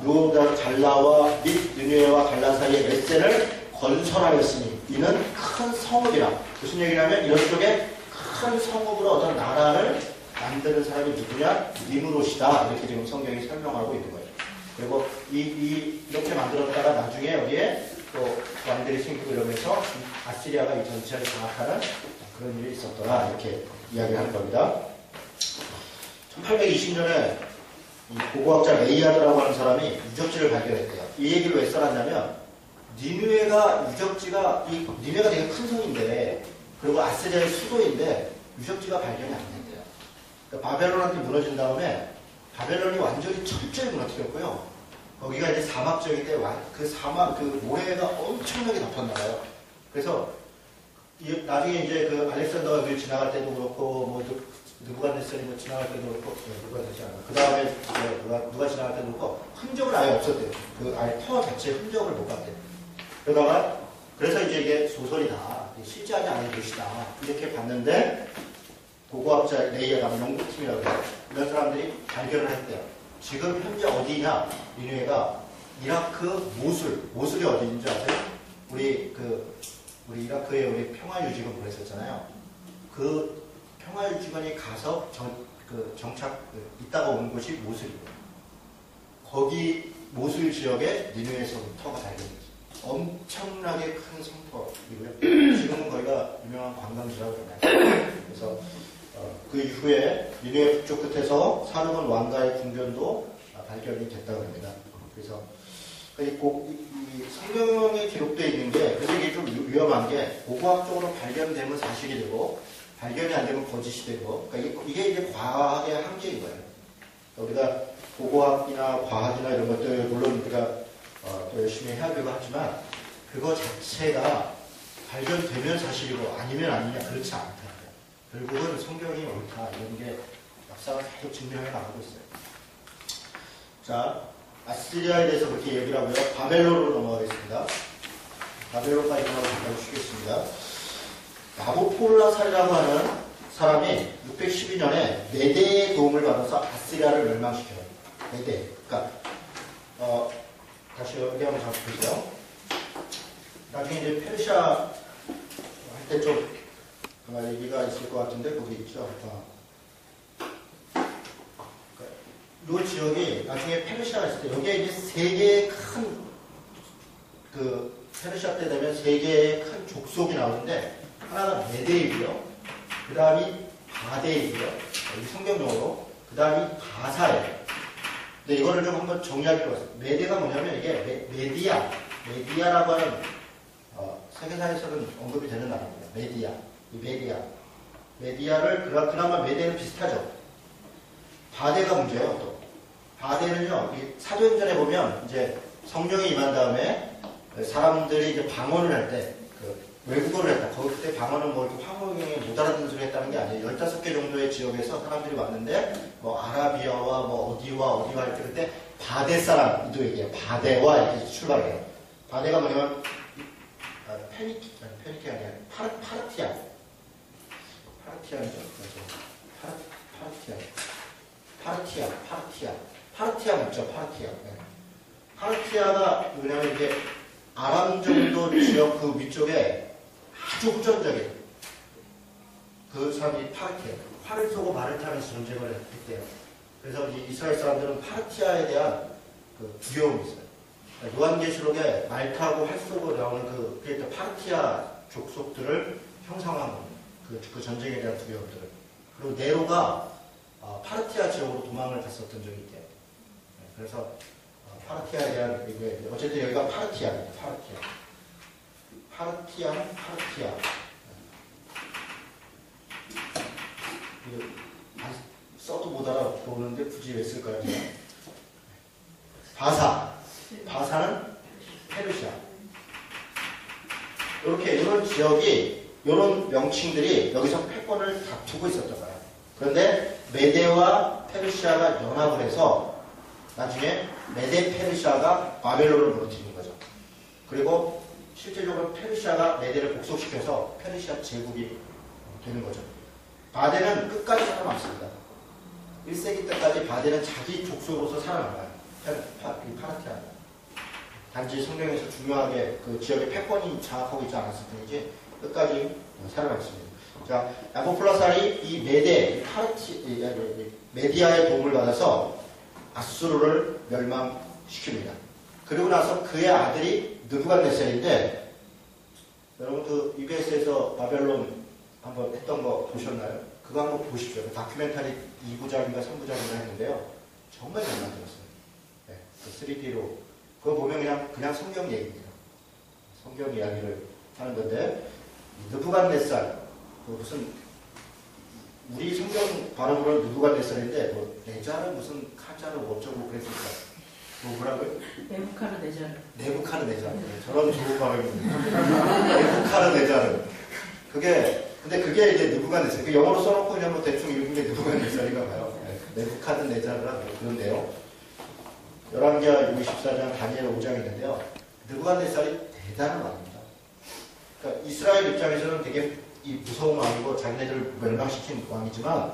잘라와 및 니느웨와 갈라 사이의 렛센을 건설하였으니 이는 큰 성읍이라. 무슨 얘기냐면 이런 쪽에 큰 성읍으로 어떤 나라를 만드는 사람이 누구냐? 니므롯이다. 이렇게 지금 성경이 설명하고 있는 거예요. 그리고 이렇게 만들었다가 나중에 여기에 또 왕들이 생기고 이러면서 아시리아가 이 전체를 장악하는 그런 일이 있었더라 이렇게 이야기하는 겁니다. 1820년에 이 고고학자 레이아드라고 하는 사람이 유적지를 발견했대요. 이 얘기를 왜 써놨냐면 니느웨가 니느웨가 되게 큰 성인데 그리고 아시리아의 수도인데 유적지가 발견이 안 된대요. 그러니까 바벨론한테 무너진 다음에 바벨론이 완전히 철저히 무너뜨렸고요. 거기가 이제 사막 지역인데 그 사막 그 모래가 엄청나게 덮였나봐요. 그래서 나중에 이제 그 알렉산더가 여기 지나갈 때도 그렇고 뭐 느부갓네살이 뭐 지나갈 때도 그렇고 누가 그 다음에 누가 지나갈 때도 그렇고 흔적을 아예 없었대요. 그 아예 터 자체 흔적을 못 봤대요. 그러다가 그래서 이제 이게 소설이다, 실제하지 않은 것이다 이렇게 봤는데 고고학자 레이아가 연구팀이라고 해요. 이런 사람들이 발견을 했대요. 지금 현재 어디냐? 니느웨가 이라크 모술이 어디인지 아세요? 우리 이라크에 우리 평화유지군 보냈었잖아요. 그 평화유지군이 가서 정착 있다가 온 곳이 모술이에요. 거기 모술 지역에 니느웨 성터가 발견됐어요. 엄청나게 큰 성터이고요. 지금은 거기가 유명한 관광지라고 그러나요. 그래서 그 이후에 니느웨 북쪽 끝에서 사르곤 왕가의 궁전도 발견이 됐다고 합니다. 그래서 이 성경에 기록되어 있는 게, 그래서 이게 좀 위험한 게 고고학적으로 발견되면 사실이 되고 발견이 안 되면 거짓이 되고, 그러니까 이게 이제 과학의 한계인 거예요. 우리가 고고학이나 과학이나 이런 것들 물론 우리가 또 열심히 해야 되고 하지만 그거 자체가 발견되면 사실이고 아니면 아니냐 그렇지 않다. 결국은 성경이 옳다 이런 게 역사가 계속 증명해 나가고 있어요. 자, 아시리아에 대해서 그렇게 얘기를 하고요. 바벨론으로 넘어가겠습니다. 바벨론까지 잠깐 쉬겠습니다. 나보폴라살이라고 하는 사람이 612년에 메대의 도움을 받아서 아시리아를 멸망시켜요. 메대. 그러니까 다시 여기 한번 잡아보세요. 나중에 이제 페르시아 할 때 좀 아마 얘기가 있을 것 같은데 거기 있죠. 이 지역이 나중에 페르시아가 있을 때 여기에 이제 세 개의 큰 그 페르시아 때 되면 세 개의 큰 족속이 나오는데 하나가 메대이고요. 그 다음이 바데이고요. 여기 성경용어로. 그 다음이 바사예요. 근데 이거를 좀 한번 정리하기로 했어요. 메대가 뭐냐면 이게 메디아라고 하는 세계사에서는 언급이 되는 나라입니다. 메디아를 그나마 메대는 비슷하죠. 바데가 문제예요. 또 바데는요. 사도행전에 보면 이제 성령이 임한 다음에 사람들이 이제 방언을 할 때 외국어를 했다. 거기 그때 방언은 뭐 황홀경에 못 알아듣는 소리 했다는 게 아니에요. 15개 정도의 지역에서 사람들이 왔는데 뭐 아라비아와 뭐 어디와 할 때 그때 바데 사람도 얘기해요. 바데와 이렇게 출발해요. 바데가 뭐냐면 페니키 아니라 파르티아죠. 파르티아 맞죠? 파르티아가 뭐냐면 이게 아람 정도 지역 그 위쪽에 아주 후전적인 그 사람이 파르티아, 활을 쏘고 말을 타면서 전쟁을 했대요. 그래서 이 이스라엘 사람들은 파르티아에 대한 그 두려움이 있어요. 요한계시록에 말 타고 활 쏘고 나오는 그 파르티아 족속들을 형상화한 겁니다. 그 전쟁에 대한 두려움들을. 그리고 네로가 파르티아 지역으로 도망을 갔었던 적이 있대요. 그래서 파르티아에 대한 이게 어쨌든 여기가 파르티아입니다. 파르티아. 써도 못 알아보는데 굳이 왜 쓸까요? 바사는 페르시아. 이런 지역이 이런 명칭들이 여기서 패권을 다투고 있었던 거예요. 그런데 메데와 페르시아가 연합을 해서 나중에 메데 페르시아가 바벨론을 무너뜨리는 거죠. 그리고 실제적으로 페르시아가 메데를 복속시켜서 페르시아 제국이 되는 거죠. 바데는 끝까지 살아남습니다. 1세기 때까지 바데는 자기 족속으로서 살아남아요. 파르티아. 단지 성경에서 중요하게 그 지역의 패권이 장악하고 있지 않았을 뿐이지 끝까지 살아남습니다. 자, 나보폴라살이 이 메디아의 도움을 받아서 아수르를 멸망시킵니다. 그리고 나서 그의 아들이 느부갓네살인데 여러분 그 EBS에서 바벨론 한번 했던 거 보셨나요? 그거 한번 보십시오. 다큐멘터리 2부작인가 3부작인가 했는데요. 정말 잘 만들었어요. 네, 그 3D로. 그거 보면 그냥 성경 얘기입니다. 성경 이야기를 하는 건데 느부갓네살 무슨 우리 성경 발음으로는 느부갓네살인데 네자르 무슨 카자르 어쩌고 그랬을까? 뭐라고요? 네부카르네자르. 저런 좋은 발음입니다. 네부카르네자르. 근데 그게 이제 느부갓네살. 그 영어로 써놓고 그냥 뭐 대충 읽은 게 느부갓네살인가 봐요. 네부카르네자르라 그런데요. 11기하 24장 다니엘 5장 있는데요. 느부갓네살이 대단한 왕입니다. 그러니까 이스라엘 입장에서는 되게 무서운 왕이고 자기네들을 멸망시킨 왕이지만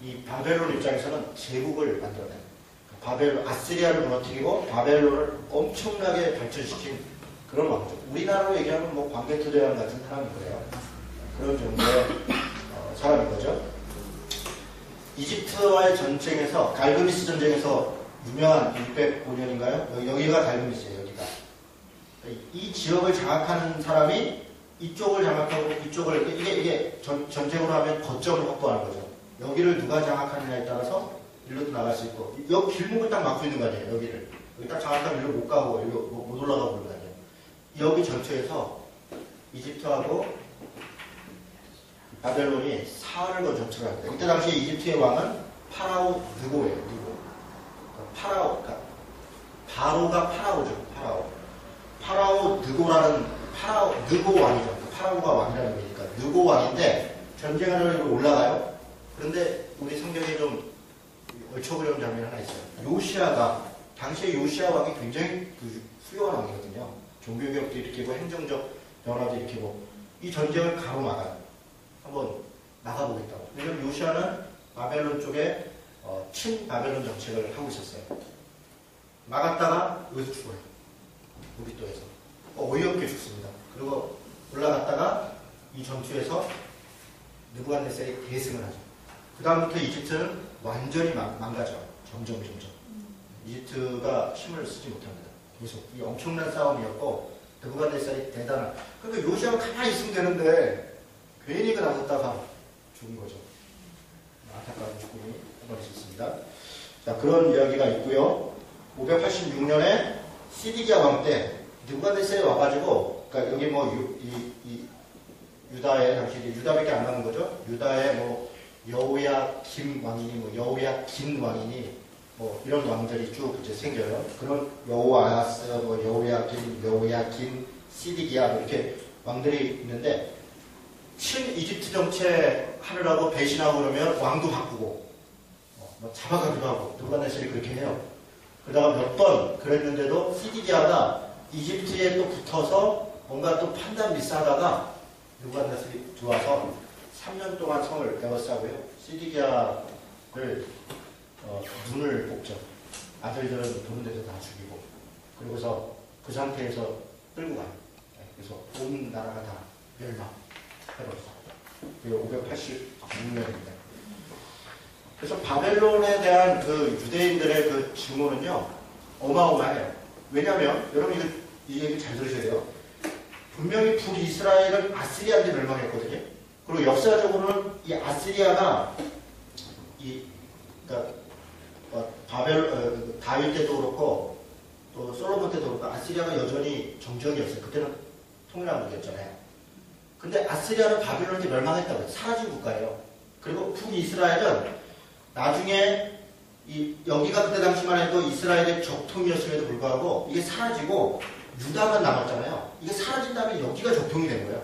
이 바벨론 입장에서는 제국을 만들어내요. 아시리아를 무너뜨리고 바벨론을 엄청나게 발전시킨 그런 왕이죠. 우리나라로 얘기하면 뭐 광개토대왕 같은 사람인 거예요. 그런 정도의 사람인 거죠. 이집트와의 전쟁에서 갈그미스 전쟁에서 유명한 605년인가요? 여기가 갈그미스예요. 여기가. 이 지역을 장악하는 사람이 이쪽을 장악하고 이쪽을 이게 전쟁으로 하면 거점을 확보하는 거죠. 여기를 누가 장악하느냐에 따라서 일로도 나갈 수 있고 여기 길목을 딱 막고 있는 거 아니에요. 여기를 여기 딱 장악하면 일로 못 가고 일로 못 올라가고 그런 거 아니에요. 여기 전투에서 이집트하고 바벨론이 사흘을 더 정착을 합니다. 이때 당시 이집트의 왕은 파라오 느고예요. 느고. 파라오, 그러니까 바로가 파라오죠. 파라오 느고라는 느고 왕이죠. 파라오가 왕이라는 거니까 느고 왕인데 전쟁하러 올라가요. 그런데 우리 성경에 좀 얼척으려는 장면이 하나 있어요. 요시아가 당시에 요시아 왕이 굉장히 훌륭한 왕이거든요. 종교개혁도 일으키고 행정적 변화도 일으키고 이 전쟁을 가로막아요. 한번 막아보겠다고. 왜냐면 요시아는 바벨론 쪽에 친바벨론 정책을 하고 있었어요. 막았다가 여기서 죽어요. 무기또에서. 어이없게 죽습니다. 그리고 올라갔다가 이 전투에서 느부갓네살이 대승을 하죠. 그 다음부터 이집트는 완전히 망가져요. 점점. 이집트가 힘을 쓰지 못합니다. 계속 이 엄청난 싸움이었고 느부갓네살이 대단한. 그러니까 요시아가 가만히 있으면 되는데 괜히 그 나섰다가 죽은 거죠. 안타까운 죽음이 벌어졌습니다. 자, 그런 이야기가 있고요. 586년에 시디기야 왕 때 느부갓네살이 와가지고, 그러니까 여기 뭐 유다의 당시 유다밖에 안 남은 거죠. 유다의 뭐 여호야김 왕이니 뭐 여호야긴 왕이니 뭐 이런 왕들이 쭉 이제 생겨요. 그런 여호아하스, 뭐 여호야김, 시디기야 뭐 이렇게 왕들이 있는데 친 이집트 정책 하느라고 배신하고 그러면 왕도 바꾸고 뭐 잡아가기도 하고 느부갓네살이 그렇게 해요. 그러다가 몇 번 그랬는데도 시디기야가 이집트에 또 붙어서 뭔가 또 판단 미스하다가 느부갓네살이 들어와서 3년 동안 성을 에워싸고요. 시디기야를 눈을 뽑죠. 아들들은 보는 데서 다 죽이고 그리고서 그 상태에서 끌고 가요. 그래서 온 나라가 다 멸망해버렸어요. 그게 586년입니다. 그래서 바벨론에 대한 그 유대인들의 그 증오는요 어마어마해요. 왜냐하면 여러분 이 얘기 잘 들으셔야 돼요. 분명히 북이스라엘은 아시리아한테 멸망했거든요. 그리고 역사적으로는 이 아시리아가 그러니까 다윗 때도 그렇고 또 솔로몬 때도 그렇고 아시리아가 여전히 정적이었어요. 그때는 통일한국이었잖아요. 근데 아시리아는 바벨론한테 멸망했다고요. 사라진 국가예요. 그리고 북이스라엘은 나중에 여기가 그때 당시만 해도 이스라엘의 적통이었음에도 불구하고 이게 사라지고 유다만 남았잖아요. 이게 사라진 다음에 여기가 적통이 된 거예요.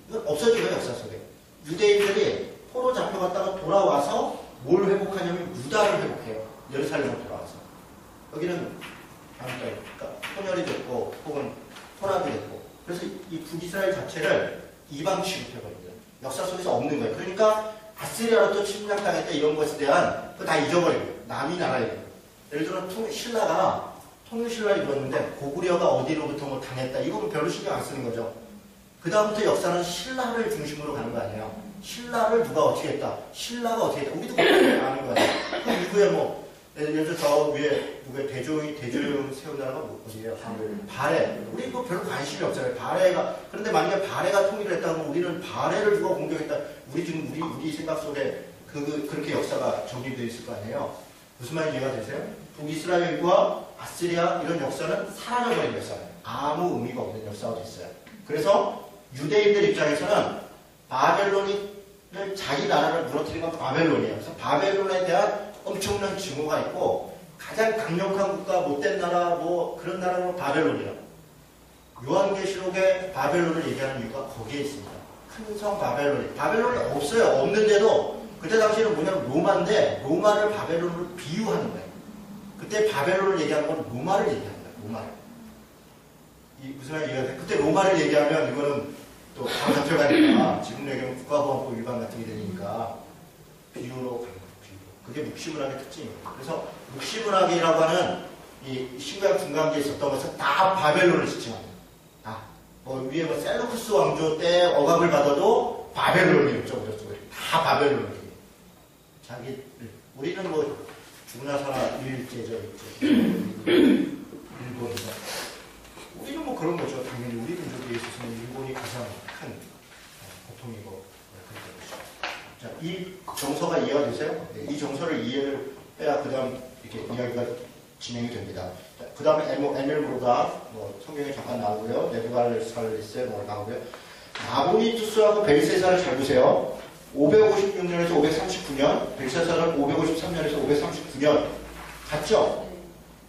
이건 없어진 거예요. 역사 속에. 유대인들이 포로 잡혀갔다가 돌아와서 뭘 회복하냐면 유다를 회복해요. 예루살렘으로 돌아와서. 여기는 그러니까 혼혈이 됐고 혹은 포락이 됐고 그래서 이 북이스라엘 자체를 이방 취급해버립니다. 역사 속에서 없는 거예요. 그러니까 아시리아로 또 침략당했다 이런 것에 대한 그거 다 잊어버리고 남이 나라예요. 예를 들어 신라가 통일신라를 이뤘는데 고구려가 어디로부터 뭐 당했다 이건 별로 신경 안 쓰는 거죠. 그 다음부터 역사는 신라를 중심으로 가는 거 아니에요. 신라를 누가 어떻게 했다. 신라가 어떻게 했다. 우리도 그렇게 아는 거 아니에요. 그럼 이후에 뭐 예를 들어 저 위에 누구의 대조영 세운 나라가 어디예요? 발해. 우리 뭐 별로 관심이 없잖아요. 발해가. 그런데 만약에 발해가 통일을 했다면 우리는 발해를 누가 공격했다. 우리 지금 우리 생각 속에 그렇게 역사가 정립되어 있을 거 아니에요. 무슨 말인지 이해가 되세요? 북이스라엘과 아시리아 이런 역사는 사라져버린 역사예요. 아무 의미가 없는 역사가 됐어요. 그래서 유대인들 입장에서는 바벨론을 자기 나라를 무너뜨린 건 바벨론이에요. 그래서 바벨론에 대한 엄청난 증오가 있고 가장 강력한 국가, 못된 나라, 뭐 그런 나라는 바벨론이에요. 요한계시록에 바벨론을 얘기하는 이유가 거기에 있습니다. 큰 성 바벨론이. 바벨론이 없어요. 없는데도 그때 당시에는 뭐냐면 로마인데 로마를 바벨론으로 비유하는 거예요. 그때 바벨론을 얘기하는 건 로마를 얘기합니다. 로마를. 무슨 말인지 이해가 돼요? 그때 로마를 얘기하면 이거는 또 바로 잡혀가니까 지금 얘기하면 국가보안법 위반 같은 게 되니까 비유로 가는 거예요. 그게 묵시문학의 특징입니다. 그래서 묵시문학이라고 하는 이 신구약 중간기에 있었던 것은 다 바벨론을 지칭합니다. 뭐 위에 뭐 셀루쿠스 왕조 때 억압을 받아도 바벨론이었죠. 다 바벨론이에요. 우리는 뭐 죽으나 살아 일제죠. 일본이죠. 우리는 뭐 그런 거죠. 당연히 우리 민족에 있어서는 일본이 가장 큰 고통이고 그런 거죠. 자, 이 정서가 이해가 되세요? 네, 이 정서를 이해를 해야 그 다음 이렇게 이야기가 진행이 됩니다. 그 다음에 에멜무르가 뭐 성경에 잠깐 나오고요. 네부갈살레스 뭐 나오고요. 나보니투스하고 벨세살을 잘 보세요. 556년에서 539년, 벨사살은 553년에서 539년 같죠?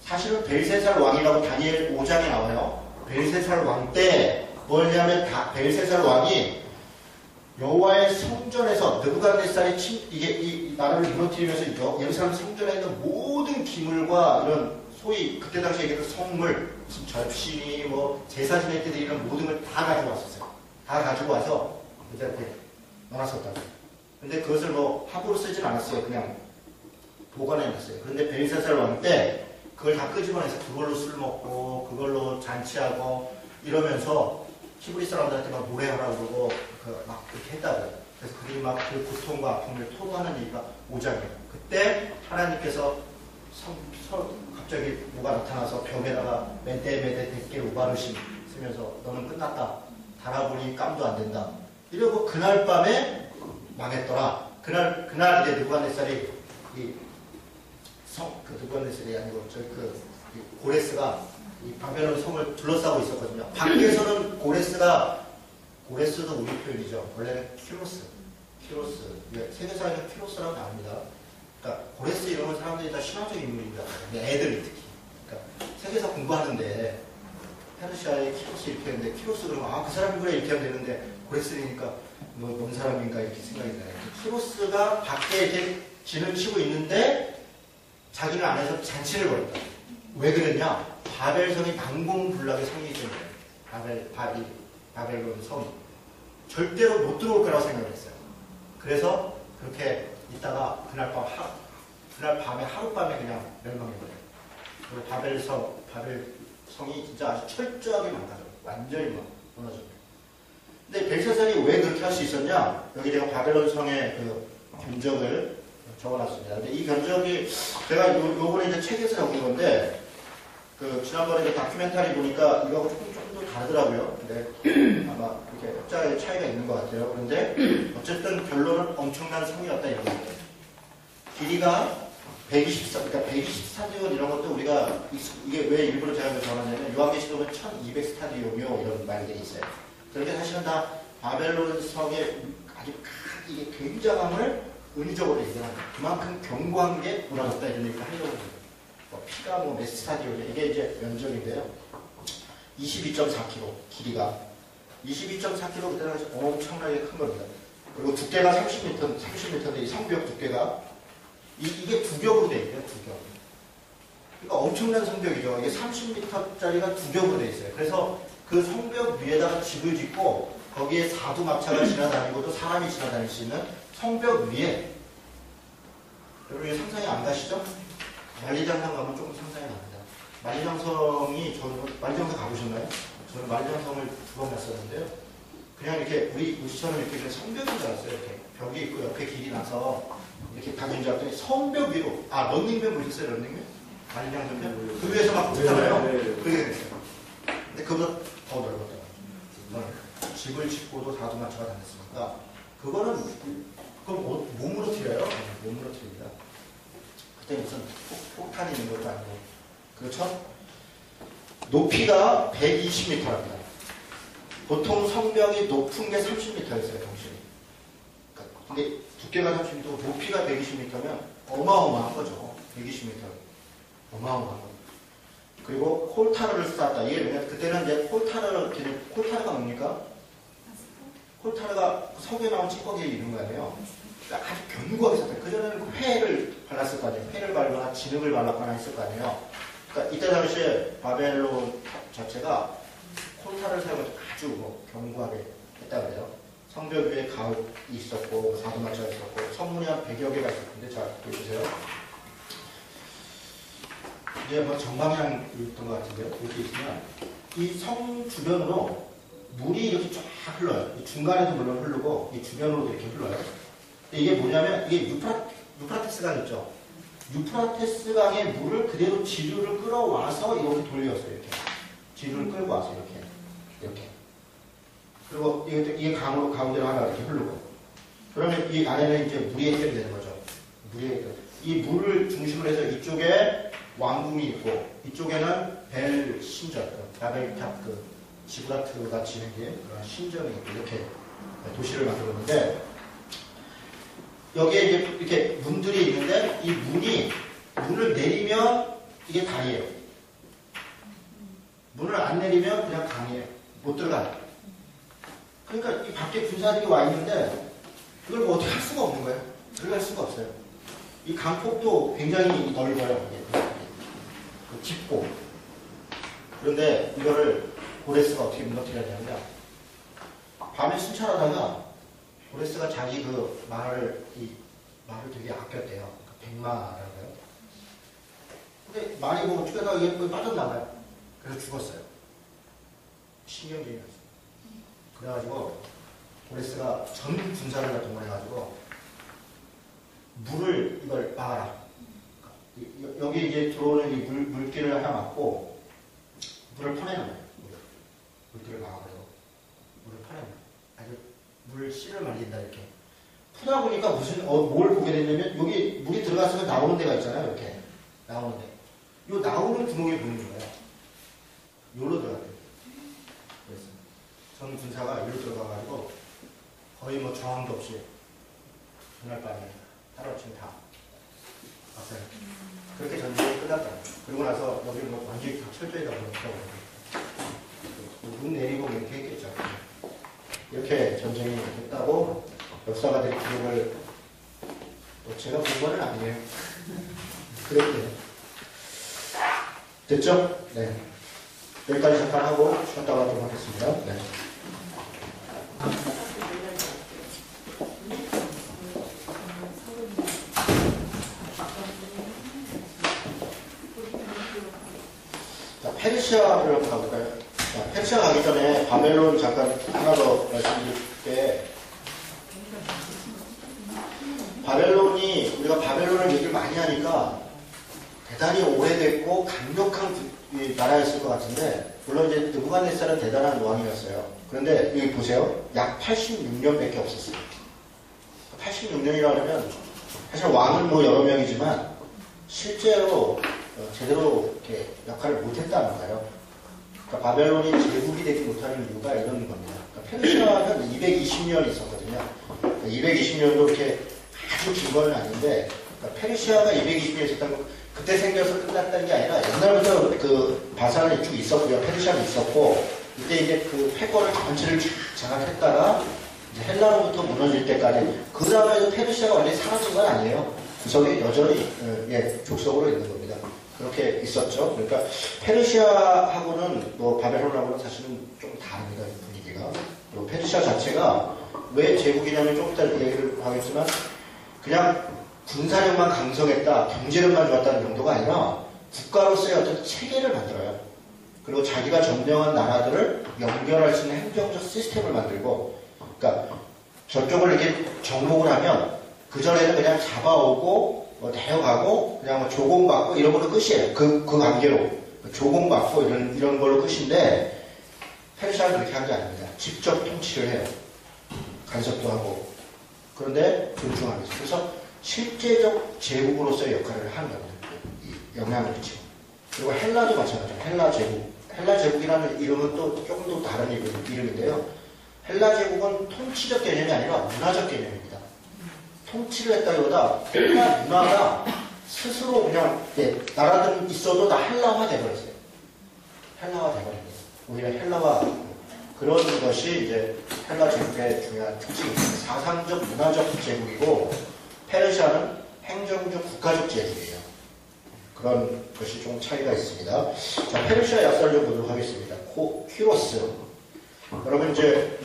사실은 벨사살 왕이라고 다니엘 5장에 나와요. 벨사살 왕 때 뭐냐면 벨사살 왕이 여호와의 성전에서 느부갓네살이 이 나라를 무너뜨리면서 예루살렘 성전에 있는 모든 기물과 이런 소위 그때 당시에 얘기했던 성물, 무슨 접신이 뭐 제사 지낼 때 드리는 모든 걸 다 가지고 왔었어요. 다 가지고 와서 그들한테 넣어놨었다고. 근데 그것을 뭐 함부로 쓰진 않았어요. 그냥 보관해놨어요. 그런데 벨사살 왕 때 그걸 다 끄집어내서 그걸로 술 먹고 그걸로 잔치하고 이러면서 히브리 사람들한테 막 노래하라고 그러고 막 그렇게 했다고요. 그래서 그들이 막 그 고통과 아픔을 토로하는 얘기가 5장이에요. 그때 하나님께서 갑자기 뭐가 나타나서 벽에다가 멘테메데 데께 우바르심 쓰면서 너는 끝났다. 달아보니 깜도 안 된다. 이러고 그날 밤에 망했더라. 그날 이제 느부갓네살이 느부갓네살이 아니고 고레스가 이 바벨론 성을 둘러싸고 있었거든요. 밖에서는 고레스도 우리 표현이죠. 원래는 키로스. 세계사에는 키로스라고 나옵니다. 그러니까 고레스 이런 사람들이 다 신화적 인물입니다. 애들이 특히. 그러니까 세계사 공부하는데 페르시아의 키로스 이렇게 했는데 키로스 그러면 그 사람이 그래 이렇게 하면 되는데 고레스니까 뭔 사람인가 이렇게 생각이 나요. 키로스가 밖에 이렇게 진을 치고 있는데 자기는 안에서 잔치를 벌였다. 왜 그랬냐? 바벨성이 망공불락의 성이기 때문에 바벨론 성이 절대로 못 들어올 거라고 생각을 했어요. 그래서 그렇게 있다가 그날 밤에 하룻밤에 그냥 멸망해버려요. 그리고 바벨성이 진짜 아주 철저하게 망가져요. 완전히 무너져요. 근데 벨사살이 왜 그렇게 할 수 있었냐? 여기 제가 바벨론 성의 그 견적을 적어놨습니다. 근데 이 견적이 제가 요번에 이제 책에서 적은 건데 지난번에 그 다큐멘터리 보니까 이거하고 조금 더 다르더라고요. 근데 아마 이렇게 숫자의 차이가 있는 것 같아요. 그런데 어쨌든 결론은 엄청난 성이었다 이런 거예요. 길이가 124, 그러니까 124디온 이런 것도 우리가 이게 왜 일부러 제가 전하냐면 요한계시록은 1200스타디온이요 이런 말들이 있어요. 그렇게 사실은 다 바벨론 성의 아주 이게 굉장함을 은유적으로 얘기합니다. 그만큼 견고한 게 무너졌다 이런 얘기를 하려고 합니다. 피가 몇 스타디온이에요. 이게 이제 면적인데요. 22.4km 길이가 22.4km 그때는 엄청나게 큰 겁니다. 그리고 두께가 30m인데 이 성벽 두께가 이게 두 겹으로 되어 있어요. 두 겹. 그러니까 엄청난 성벽이죠. 이게 30m짜리가 두 겹으로 되어 있어요. 그래서 그 성벽 위에다가 집을 짓고 거기에 사두막차가 지나다니고 또 사람이 지나다닐 수 있는 성벽 위에 여러분 이게 상상이 안 가시죠? 만리장성 가면 조금 상상이 납니다. 만리장성 가보셨나요? 저는 만리장성을 2번 갔었는데요. 그냥 이렇게 우리처럼 이렇게 그냥 성벽인 줄 알았어요. 이렇게 벽이 있고 옆에 길이 나서 이렇게 가긴 줄 알았더니 성벽 위로 런닝맨 보셨어요? 런닝맨? 만리장성면? 그 위에서 막 붙잖아요. 그게 됐어요. 근데 그보다 더 넓었더라고요. 집을 짓고도 사두마차가 다녔으니까 그걸 몸으로 튀려요. 몸으로 튀립니다. 그때 무슨 폭탄이 있는 것도 아니고 그렇죠? 높이가 120m랍니다. 보통 성벽이 높은 게 30m였어요. 동실이. 근데 두께가 30m고 높이가 120m면 어마어마한 거죠. 120m. 어마어마한 거. 그리고 콜타르를 쌓았다. 이게 뭐냐? 그때는 이제 콜타르가 뭡니까? 콜타르가 석에 나온 찌꺼기의 이름 거 아니에요? 그러니까 아주 견고하게 쌓았다. 그전에는 회를 발랐을 거 아니에요? 회를 발라거나 진흙을 발랐거나 했을 거 아니에요? 그러니까 이때 당시에 바벨론 자체가 콜타르를 사용해서 아주 견고하게 했다 그래요. 성벽 위에 가옥이 있었고, 사두마차가 있었고, 성문이 한 100여 개가 있었는데, 자, 보여주세요. 이제 정방향이 있던 것 같은데요. 이렇게 있으면, 이 성 주변으로 물이 이렇게 쫙 흘러요. 이 중간에도 물론 흐르고, 이 주변으로도 이렇게 흘러요. 이게 뭐냐면, 이게 유프라테스 강 있죠. 유프라테스 강의 물을 그대로 지류를 끌어와서 이렇게 돌렸어요. 이렇게. 지류를 끌고 와서 이렇게. 그리고 이게 강으로 가운데로 하나 이렇게 흐르고. 그러면 이 안에는 이제 물이 해결이 되는 거죠. 이 물을 중심으로 해서 이쪽에 왕궁이 있고, 이쪽에는 벨 신전, 바벨탑 지브라트가 지는 게 그런 신전이 있고, 이렇게 도시를 만들었는데, 여기에 이제 이렇게 문들이 있는데 이 문을 내리면 이게 다리예요. 문을 안 내리면 그냥 강이에요. 못 들어가요. 그러니까 이 밖에 군사들이 와 있는데 이걸 뭐 어떻게 할 수가 없는 거예요. 들어갈 수가 없어요. 이 강폭도 굉장히 넓어요. 깊고. 그런데 이거를 고레스가 어떻게 무너뜨렸냐면 밤에 순찰하다가 고레스가 자기 그 말을 되게 아꼈대요. 백마라고요. 근데 말이 뭐 어쩌다가 이게 빠졌나봐요. 그래서 죽었어요. 신경질이었어요. 그래가지고 고레스가 전 군사를 다 동원해가지고 물을 이걸 막아라. 여기 이제 들어오는 이 물길을 하나 막고 물을 퍼내는 거예요. 물길을 막아가지고 물을 퍼내는 거예요. 아주 물 씨를 말린다 이렇게. 푸다 보니까 뭘 보게 됐냐면 여기 물이 들어갔으면 나오는 데가 있잖아요. 이렇게 나오는 데. 요 나오는 구멍에 보이는 거예요. 요로 들어가요. 그래서 전 군사가 요로 들어가가지고 거의 뭐 저항도 없이 그날 밤에 하루아침에 다 왔어요. 그렇게 전쟁이 끝났다. 그리고 나서 여기 뭐 완전히 다 철저히 다 무너뜨려버려요. 눈 내리고 이렇게 했겠죠. 이렇게 전쟁이 됐다고 역사가들이 기록을 제가 본 거는 아니에요. 그랬대요. 됐죠? 네. 여기까지 잠깐 하고 쉬었다 가도록 하겠습니다. 네. 자, 페르시아를 가볼까요? 자, 페르시아 가기 전에 바벨론 잠깐 하나 더 말씀드릴게. 바벨론이 우리가 바벨론을 얘기를 많이 하니까 대단히 오래됐고 강력한 나라였을 것 같은데 물론 이제 느부갓네살은 대단한 왕이었어요. 그런데 여기 보세요. 약 86년밖에 없었어요. 86년이라면 사실 왕은 뭐 여러 명이지만 실제로 제대로 이렇게 역할을 못했다는 거예요. 그러니까 바벨론이 제국이 되지 못하는 이유가 이런 겁니다. 그러니까 페르시아는 220년이 있었거든요. 그러니까 220년도 이렇게 아주 긴 건 아닌데 그러니까 페르시아가 220년 있었다는 건 그때 생겨서 끝났다는 게 아니라 옛날부터 그 바산이 쭉 있었고요. 페르시아는 있었고 이때 이제 그 패권을 전체를 장악했다가 이제 헬라로부터 무너질 때까지 그 다음에도 페르시아가 완전히 사라진 건 아니에요. 구석에 여전히 족속으로 있는 겁니다. 그렇게 있었죠. 그러니까 페르시아하고는 뭐 바벨론하고는 사실은 좀 다릅니다. 분위기가. 그리고 페르시아 자체가 왜 제국이냐면 좀 이따 얘기를 하겠지만 그냥 군사력만 강성했다, 경제력만 좋았다는 정도가 아니라 국가로서의 어떤 체계를 만들어요. 그리고 자기가 점령한 나라들을 연결할 수 있는 행정적 시스템을 만들고, 그러니까 저쪽을 이렇게 정복을 하면 그 전에는 그냥 잡아오고 뭐 내려가고 그냥 뭐 조공받고 이런 걸로 끝이에요. 그 관계로 조공받고 이런 걸로 끝인데 페르시아는 그렇게 한 게 아닙니다. 직접 통치를 해요. 간섭도 하고 그런데 존중하면서 그래서 실제적 제국으로서의 역할을 하는 겁니다. 영향을 미치고. 그리고 헬라도 마찬가지예요. 헬라 제국. 헬라 제국이라는 이름은 또 조금 더 다른 이름인데요. 헬라 제국은 통치적 개념이 아니라 문화적 개념입니다. 통치를 했다기보다 헬라 문화가 스스로 그냥 나라들은 있어도 다 헬라화 돼버렸어요. 헬라화 돼버립니다. 오히려 헬라화 그런 것이 이제 헬라 제국의 중요한 특징입니다. 사상적 문화적 제국이고 페르시아는 행정적 국가적 제국이에요. 그런 것이 좀 차이가 있습니다. 자, 페르시아 역사를 좀 보도록 하겠습니다. 퀴로스. 여러분 이제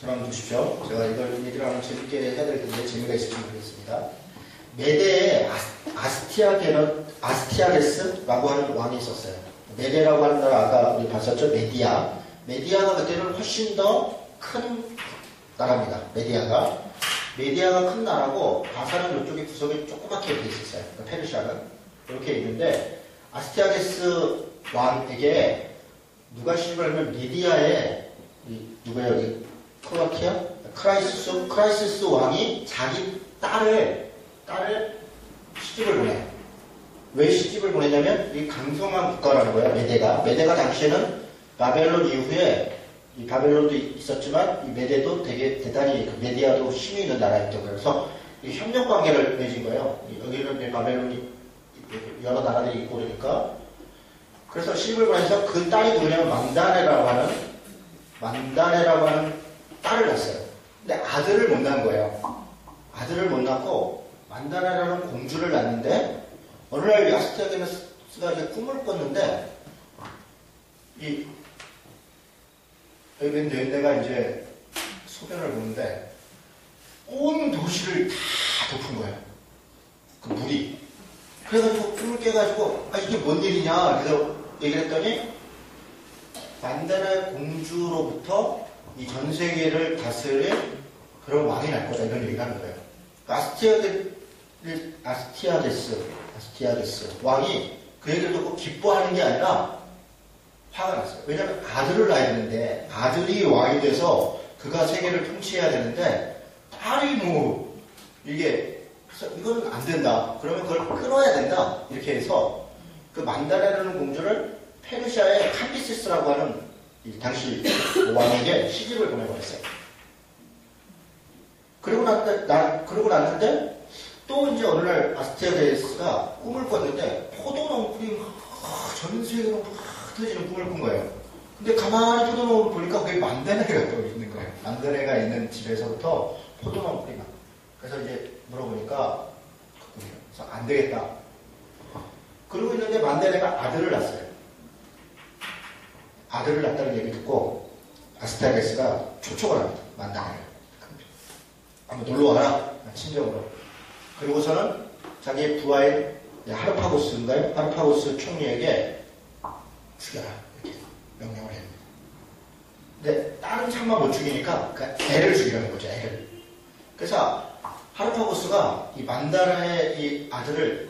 저랑 보십시오. 제가 이걸 얘기를 하면 재밌게 해야 될 텐데 재미가 있을지 모르겠습니다. 메대에 아스티아게스라고 하는 왕이 있었어요. 메대라고 하는 나라 아까 우리 봤었죠? 메디아. 메디아가 그때는 훨씬 더 큰 나라입니다. 메디아가 큰 나라고 바사는 이쪽에 구석에 조그맣게 이렇게 있었어요. 그러니까 페르시아는 이렇게 있는데 아스티아게스 왕에게 누가 시집을 하면 메디아의 누구예요? 이 크로아티아? 크라이시스 왕이 자기 딸을 시집을 보내요. 왜 시집을 보내냐면 이 강성한 국가라는 거예요. 메대가 당시에는 바벨론 이후에 이 바벨론도 있었지만 이 메대도 되게 대단히 메디아도 힘이 있는 나라였던 거예요. 그래서 이 협력 관계를 맺은 거예요. 여기는 이제 바벨론이 여러 나라들이 있고 그러니까. 그래서 시집을 보내서 그 딸이 누구냐면 만다레라고 하는 딸을 낳았어요. 근데 아들을 못 낳은 거예요. 아들을 못 낳고 만다레라는 공주를 낳는데 어느 날 아스티아게네스가 이제 꿈을 꿨는데 내가 이제 소변을 보는데 온 도시를 다 덮은 거예요. 그 물이. 그래가지고 꿈을 깨가지고 이게 뭔 일이냐 그래서 얘기를 했더니 만다레 공주로부터 이 전 세계를 다스릴 그런 왕이 날 거다 이런 얘기를 하는 거예요. 아스티아게스 왕이 그 얘기를 듣고 기뻐하는 게 아니라 화가 났어요. 왜냐하면 아들을 낳아야 되는데 아들이 왕이 돼서 그가 세계를 통치해야 되는데 딸이 뭐 이게 그래서 이건 안 된다. 그러면 그걸 끊어야 된다. 이렇게 해서 그 만다레라는 공주를 페르시아의 캄비시스라고 하는 이 당시 왕에게 시집을 보내버렸어요. 그러고 났는데 또 이제 어느 날 아스티아게스가 꿈을 꿨는데 포도농풀이 전 세계로 흩어지는 꿈을 꾼 거예요. 근데 가만히 포도농을 보니까 그게 만다레가 또 있는 거예요. 만다레가 있는 집에서부터 포도농풀이 막. 그래서 이제 물어보니까 그래서 안 되겠다. 그러고 있는데 만다레가 아들을 낳았어요. 아들을 낳았다는 얘기 듣고 아스티아게스가 초청을 합니다. 만다레를. 한번 놀러 와라. 친정으로. 그리고서는 자기의 부하인 하르파고스인가요? 하르파고스 총리에게 죽여라. 이렇게 명령을 합니다. 근데 딸은 참만 못 죽이니까 애를 죽이라는 거죠. 애를. 그래서 하르파고스가 이 만다라의 이 아들을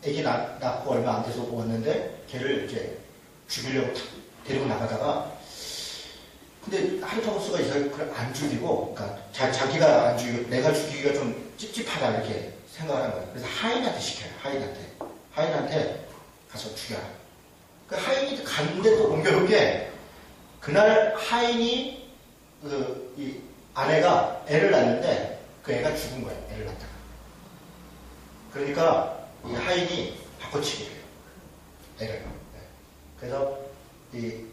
애기 낳고 얼마 안 돼서 왔는데 걔를 이제 죽이려고 데리고 나가다가 근데 하르파고스가 그걸 안 죽이고 그러니까 자기가 안 죽이고 내가 죽이기가 좀 찝찝하다 이렇게 생각을 한 거예요. 그래서 하인한테 시켜요. 하인한테 가서 죽여라. 그 하인이 갔는데 또 공교롭게 그날 하인이 이 아내가 애를 낳는데 그 애가 죽은 거예요. 애를 낳다가. 그러니까 이 하인이 바꿔치기를 해요. 애를. 네. 그래서 이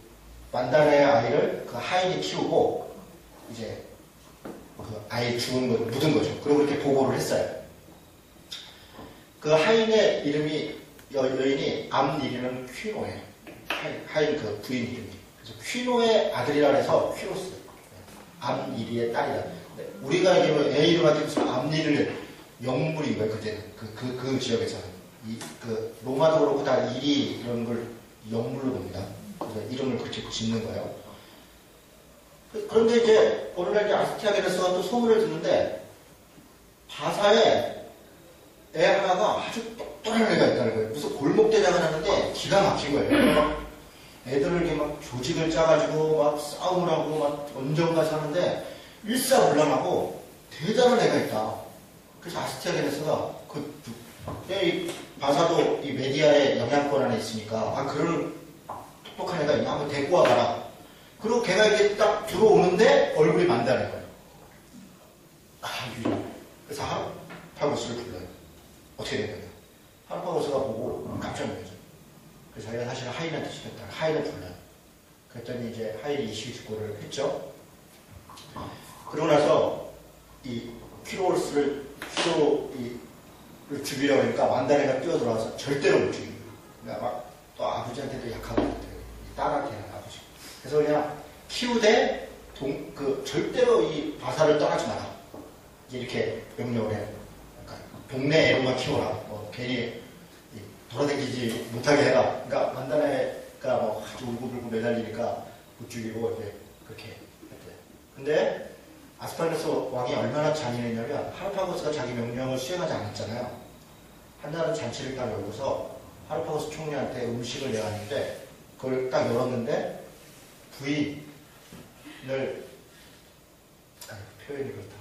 만다레의 아이를 그 하인이 키우고 이제 그 아이 죽은 거 묻은 거죠. 그리고 이렇게 보고를 했어요. 그 하인의 이름이 여인이 암니리는 퀴노예요. 하인 그 부인 이름이. 그래서 퀴노의 아들이라 해서 퀴노스. 암니리의 딸이다. 우리가 이제 애 이름한테 무슨 암니를 영물인 거예요. 그때는 그 지역에서는 그 로마도 그렇고 다 일이 이런 걸 영물로 봅니다. 그래서 이름을 그렇게 짓는 거예요. 그런데 이제 오늘날 이제 아스티아게네스가 또 소문을 듣는데 바사에 애 하나가 아주 똑똑한 애가 있다는 거예요. 무슨 골목대장을 하는데 기가 막힌 거예요. 애들을 이렇게 막 조직을 짜가지고 막 싸움을 하고 막 원정가서 하는데 일사불란하고 대단한 애가 있다. 그래서 아스티아게네스가 이 바사도 이 메디아의 영향권 안에 있으니까 그런 똑똑한 애가 있냐 한번 데리고 와봐라. 그리고 걔가 이렇게 딱 들어오는데 얼굴이 만다는 거예요. 유령. 그래서 하르파고스를 불러요. 어떻게 된 거냐. 하르파고스가 보고 깜짝 놀라죠. 그래서 자기가 사실 하인한테 시켰다. 하인을 불러요. 그랬더니 이제 하인이 이시기고를 했죠. 그러고 나서 이 퀴로를 죽이려고 하니까 만다레가 뛰어들어와서 절대로 못 죽이고. 그러니까 막 또 아버지한테도 약하고 딸한테는 아버지. 그래서 그냥 키우되 절대로 이 바사를 떠나지 마라. 이렇게 명령을 해요. 그러니까 동네 애로만 키워라. 뭐 괜히 돌아다니지 못하게 해라. 그러니까 만다레가 뭐 아주 울고불고 매달리니까 못 죽이고 이제 그렇게 했대요. 근데 아스파르가스 왕이 얼마나 잔인했냐면 하르파고스가 자기 명령을 수행하지 않았잖아요. 한나라는 잔치를 딱 열고서 하르파고스 총리한테 음식을 내왔는데 그걸 딱 열었는데 부인을 표현이 그렇다.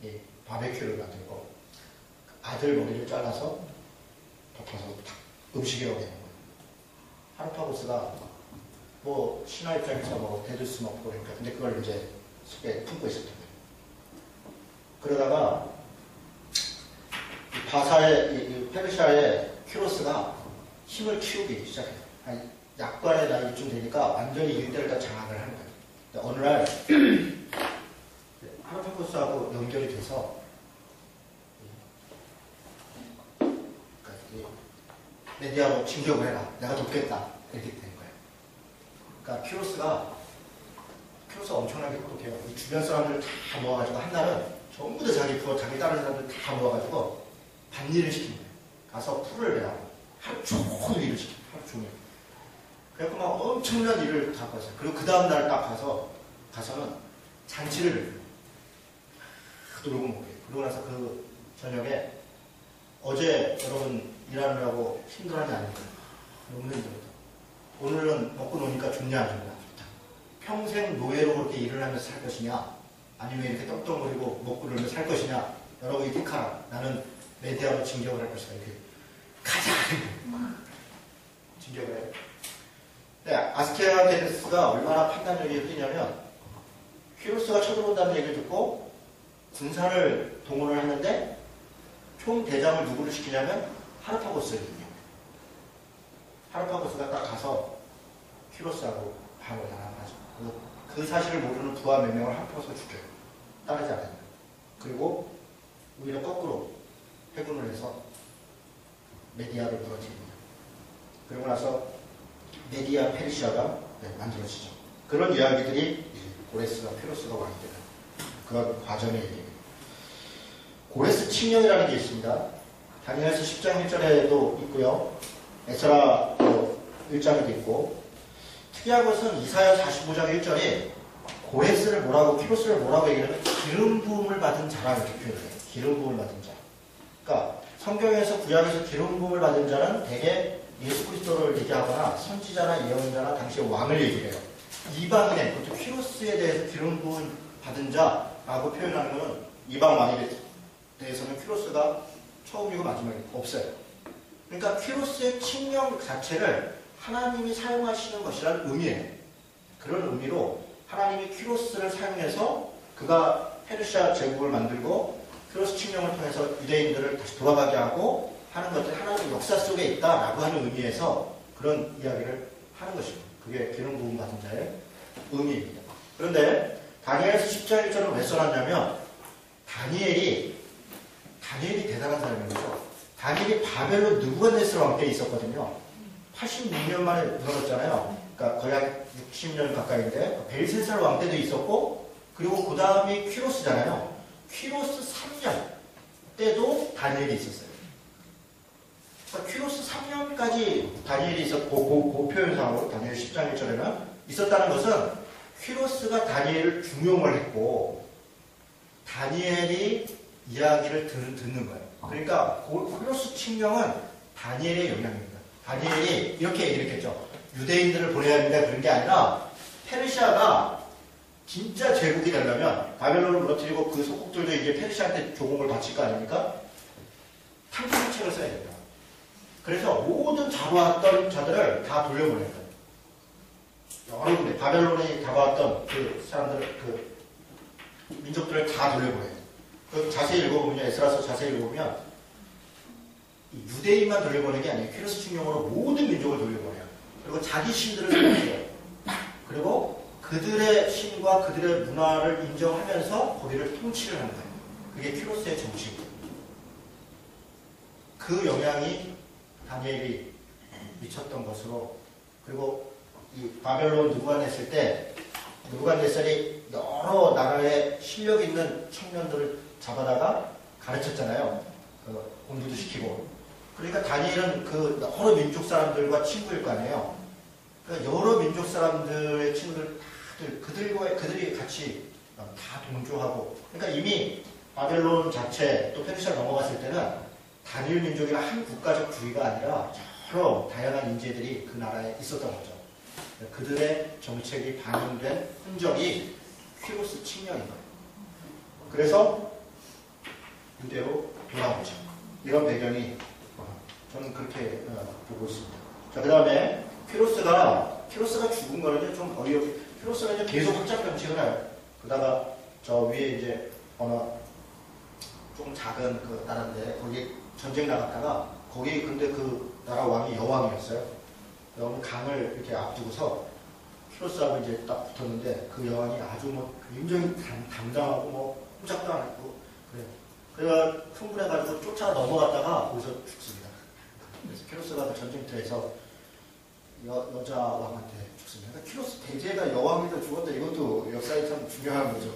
이 바베큐를 만들고 아들 머리를 잘라서 덮어서 탁 음식이라고 되는 거예요. 하르파고스가 뭐 신하 입장에서 뭐 대들 수는 없고 그러니까 근데 그걸 이제 속에 품고 있었던 거예요. 그러다가 이 바사의 이 페르시아의 큐로스가 힘을 키우기 시작해요. 한 약관의 나이쯤 되니까 완전히 일대를 다 장악을 하는 거예요. 어느 날 하르파고스하고 연결이 돼서 메디아로 진격을 해라. 내가 돕겠다. 이렇게 된 거예요. 그러니까 큐로스가 엄청나게 똑똑해요. 이 주변 사람들 다 모아가지고 한 날은 전부 다 자기 다른 사람들 다 모아가지고 반일을 시키는 거예요. 가서 풀을 내라고 하루 종일 일을 시켜요. 하루 종일. 그래서 막 엄청난 일을 다 봤어요. 그리고 그 다음날 딱 가서는 잔치를 놀고 먹어요. 그러고 나서 그 저녁에 어제 여러분 일하느라고 힘들었냐 아닙니까? 너무 힘들었다. 오늘은 먹고 노니까 좋냐 안 좋냐? 좋다. 평생 노예로 그렇게 일을 하면서 살 것이냐? 아니면 이렇게 떡떡거리고 먹고 놀면서 살 것이냐? 여러분이 택하라. 나는 메디아로 진격을 할 것이다. 이렇게 가자! 진격을 해요. 네, 아스케아데스가 얼마나 판단력이 흐리냐면 퀴로스가 쳐들어온다는 얘기를 듣고 군사를 동원을 했는데 총 대장을 누구를 시키냐면 하르파고스거든요. 하르파고스가 딱 가서 퀴로스하고 바로 나눠가죠. 그 사실을 모르는 부하 몇 명을 하르파고스가 죽여요. 따르지 않아요. 그리고 오히려 거꾸로 해군을 해서 메디아를 무너뜨립니다. 그리고 나서 메디아 페르시아가 만들어지죠. 그런 이야기들이 고레스와 퀴로스가 왕이 되는 그런 과정의 얘기입니다. 고레스 칙령이라는 게 있습니다. 다니엘서 10장 1절에도 있고요. 에스라 1장에도 있고, 특이한 것은 이사야 45장 1절에 고레스를 뭐라고 퀴로스를 뭐라고 얘기하면 기름 부음을 받은 자라는 이렇게 표현해요. 기름 부음을 받은 자. 그러니까 성경에서 구약에서 기름 부음을 받은 자는 대개 예수 그리스도를 얘기하거나 선지자나 예언자나 당시의 왕을 얘기해요. 이방인의 그것도 퀴로스에 대해서 기름 부음 받은 자라고 표현하는 것은 이방 왕에 대해서는 퀴로스가 처음이고 마지막이 없어요. 그러니까 퀴로스의 칙령 자체를 하나님이 사용하시는 것이라는 의미예요. 그런 의미로 하나님이 퀴로스를 사용해서 그가 페르시아 제국을 만들고 퀴로스 칙령을 통해서 유대인들을 다시 돌아가게 하고 하는 것들이 하나님의 역사 속에 있다라고 하는 의미에서 그런 이야기를 하는 것입니다. 그게 기름 부음 받은 자의 의미입니다. 그런데 다니엘서 10장 1절은 왜 써놨냐면 다니엘이 대단한 사람인 거죠. 다니엘이 바벨론 느부갓네살 왕 때 있었거든요. 86년 만에 무너졌잖아요. 그러니까 거의 한 60년 가까이인데 벨세살 왕 때도 있었고 그리고 그 다음이 퀴로스잖아요. 퀴로스 3년 때도 다니엘이 있었어요. 그러니까 퀴로스 3년까지 다니엘이 있었고 그 표현상으로 다니엘 10장 1절에는 있었다는 것은 퀴로스가 다니엘을 중용을 했고 다니엘이 이야기를 듣는 거예요. 그러니까 퀴로스 칙령은 다니엘의 영향입니다. 다니엘이 이렇게 얘기를 했겠죠. 유대인들을 보내야 합니다. 그런 게 아니라 페르시아가 진짜 제국이 되려면 바벨론을 무너뜨리고 그 속국들도 이제 페르시아한테 조공을 바칠 거 아닙니까? 탕평책을 써야 됩니다. 그래서 모든 잡아왔던 자들을 다 돌려보내는 거예요. 여러 군데 바벨론에 잡아왔던 그 사람들, 그 민족들을 다 돌려보내요. 그 자세히 읽어보면요, 에스라서 자세히 읽어보면 유대인만 돌려보내는 게 아니에요. 퀴로스 칙령으로 모든 민족을 돌려보내요. 그리고 자기 신들을 생각해요. 그리고 그들의 신과 그들의 문화를 인정하면서 거기를 통치를 하는 거예요. 그게 퀴로스의 정치입니다. 그 영향이 다니엘이 미쳤던 것으로, 그리고 이 바벨론 느부갓네살 때 느부갓네살이 여러 나라의 실력 있는 청년들을 잡아다가 가르쳤잖아요. 공부도 시키고. 그러니까 다니엘은 그 여러 민족 사람들과 친구일 거 아니에요. 그러니까 여러 민족 사람들의 친구들 그들이 같이 다 동조하고. 그러니까 이미 바벨론 자체 또 페르시아 넘어갔을 때는 단일 민족이나 한 국가적 주의가 아니라 여러 다양한 인재들이 그 나라에 있었던 거죠. 그들의 정책이 반영된 흔적이 퀴로스 칙령인 거예요. 그래서 유대로 돌아오죠. 이런 배경이 저는 그렇게 보고 있습니다. 자, 그 다음에 퀴로스가 죽은 거는 좀 어이없게, 퀴로스가 이제 계속 확장 정책을 해요. 그러다가 저 위에 이제 조금 작은 그 나라인데 거기 전쟁 나갔다가 거기 근데 그 나라 왕이 여왕이었어요. 여왕은 강을 이렇게 앞두고서 키로스하고 이제 딱 붙었는데 그 여왕이 아주 뭐 굉장히 당당하고 뭐 꼼짝도 안 했고 그래요. 그래가 흥분해가지고 쫓아 넘어갔다가 거기서 죽습니다. 그래서 키로스가 그 전쟁터에서 여자 왕한테 죽습니다. 그러니까 키로스 대제가 여왕인데 죽었다. 이것도 역사에 참 중요한 거죠.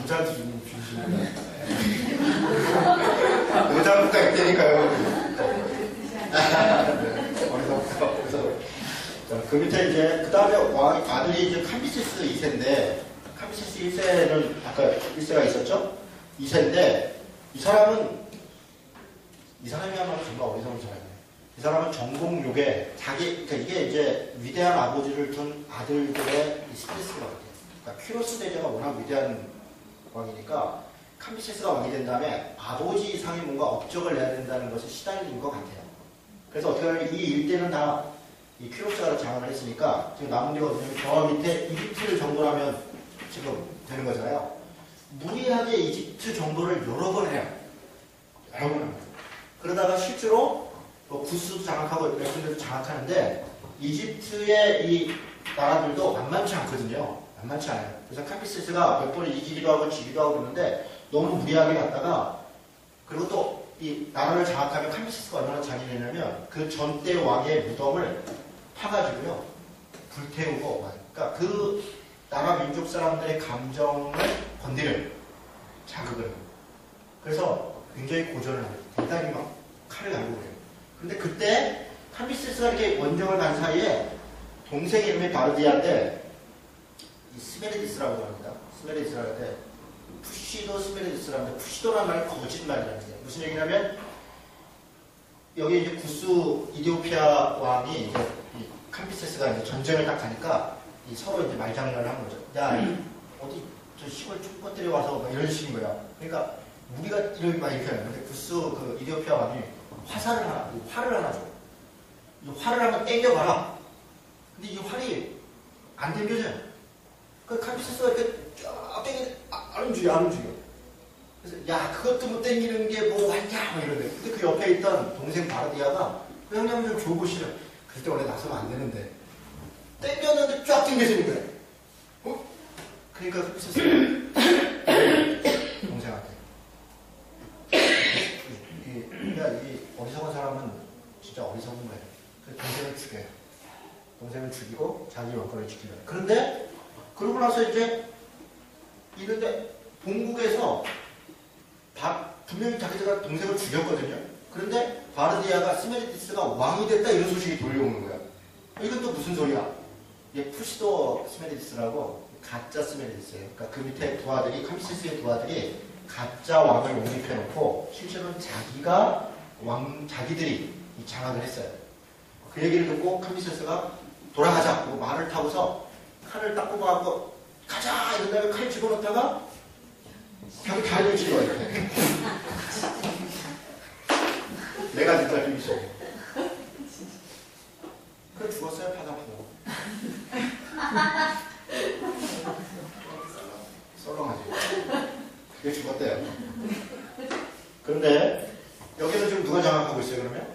여자한테 죽는 귀신이야. 여자부터 있다니까요. 그래서 그 밑에 이제 그 다음에 왕 아들이 이제 캄비세스 2세인데 캄비세스 1세는 아까 1세가 있었죠? 2세인데 이 사람이야말로 정말 어리석은 사람이에요. 이 사람은 전공욕에 그러니까 이게 이제 위대한 아버지를 둔 아들들의 스트레스가 같아요. 그러니까 키로스 대제가 워낙 위대한 왕이니까 캄비세스가 왕이 된 다음에 아버지 이상의 뭔가 업적을 내야 된다는 것에 시달린 것 같아요. 그래서 어떻게 하면 이 일대는 다 이 키로스가 장악을 했으니까 지금 남은 게 어디냐면 저 밑에 이집트를 정벌하면 지금 되는 거잖아요. 무리하게 이집트 정벌을 여러 번 해요. 여러 번 합니다. 그러다가 실제로 뭐 구스도 장악하고 이런 데도 장악하는데 이집트의 이 나라들도 만만치 않거든요. 만만치 않아요. 그래서 캄비세스가 몇 번 이기기도 하고 지기도 하고 그러는데 너무 무리하게 갔다가 그리고 또 이 나라를 장악하면 캄비세스가 얼마나 잔인했냐면 그 전대 왕의 무덤을 파가지고요. 불태우고 그러니까 그 나라 민족 사람들의 감정을 건드려요. 자극을. 그래서 굉장히 고전을 하고 대단히 막 칼을 갈고 그래요. 근데 그때 캄비세스가 이렇게 원정을 간 사이에 동생 이름이 바르디아인데 이 스메르디스라고 합니다. 스메르디스라고 하는데 푸시도 스메르디스라는데 푸시도라는 말은 거짓말이라는 거예요. 무슨 얘기냐면 여기 이제 구스 이디오피아 왕이 이제 이 캄비세스가 이제 전쟁을 딱 가니까 이 서로 이제 말장난을 한 거죠. 야 어디 저 시골 촌것들이 와서 막 이런 식인 거야. 그러니까 우리가 이렇게 막 이렇게 하는데 구스 그 이디오피아 왕이 활을 하나 줘. 이 활을 한번 땡겨봐라. 근데 이 활이 안 땡겨져요. 그 캄비세스가 이렇게 쫙 안 움직여. 그래서 야 그것도 못 땡기는 게 뭐 왔냐 막 이러네. 근데 그 옆에 있던 동생 바르디아가 그 형님 좀 줘보시려. 그때 원래 나서면 안 되는데 땡겼는데 쫙 땡겨지는 거야. 어? 그러니까 캄비세스가 동생한테 이 어리석은 사람은 진짜 어리석은 거예요. 그래서 동생을 죽여요. 동생을 죽이고 자기 왕권을 지키려고. 그런데 그러고 나서 이제 이런데 본국에서 분명히 자기가 동생을 죽였거든요. 그런데 바르디아가 스메르디스가 왕이 됐다 이런 소식이 돌려오는 거야. 이건 또 무슨 소리야? 이게 푸시도 스메르디스라고 가짜 스메르디스예요. 그러니까 그 밑에 부하들이 캄비세스의 부하들이 가짜 왕을 영입해놓고 실제로는 자기들이 장악을 했어요. 그 얘기를 듣고 캄비세스가 돌아가자. 그리고 말을 타고서 칼을 딱 뽑아갖고 가자! 이런 다음에 칼 집어넣다가 자기 다리를 찔러 이렇게. 내가 진짜 좀 있어. 그래 죽었어요. 파닥하고. 썰렁하지. 그게 죽었대요. 그런데 여기서 지금 누가 장악하고 있어요 그러면?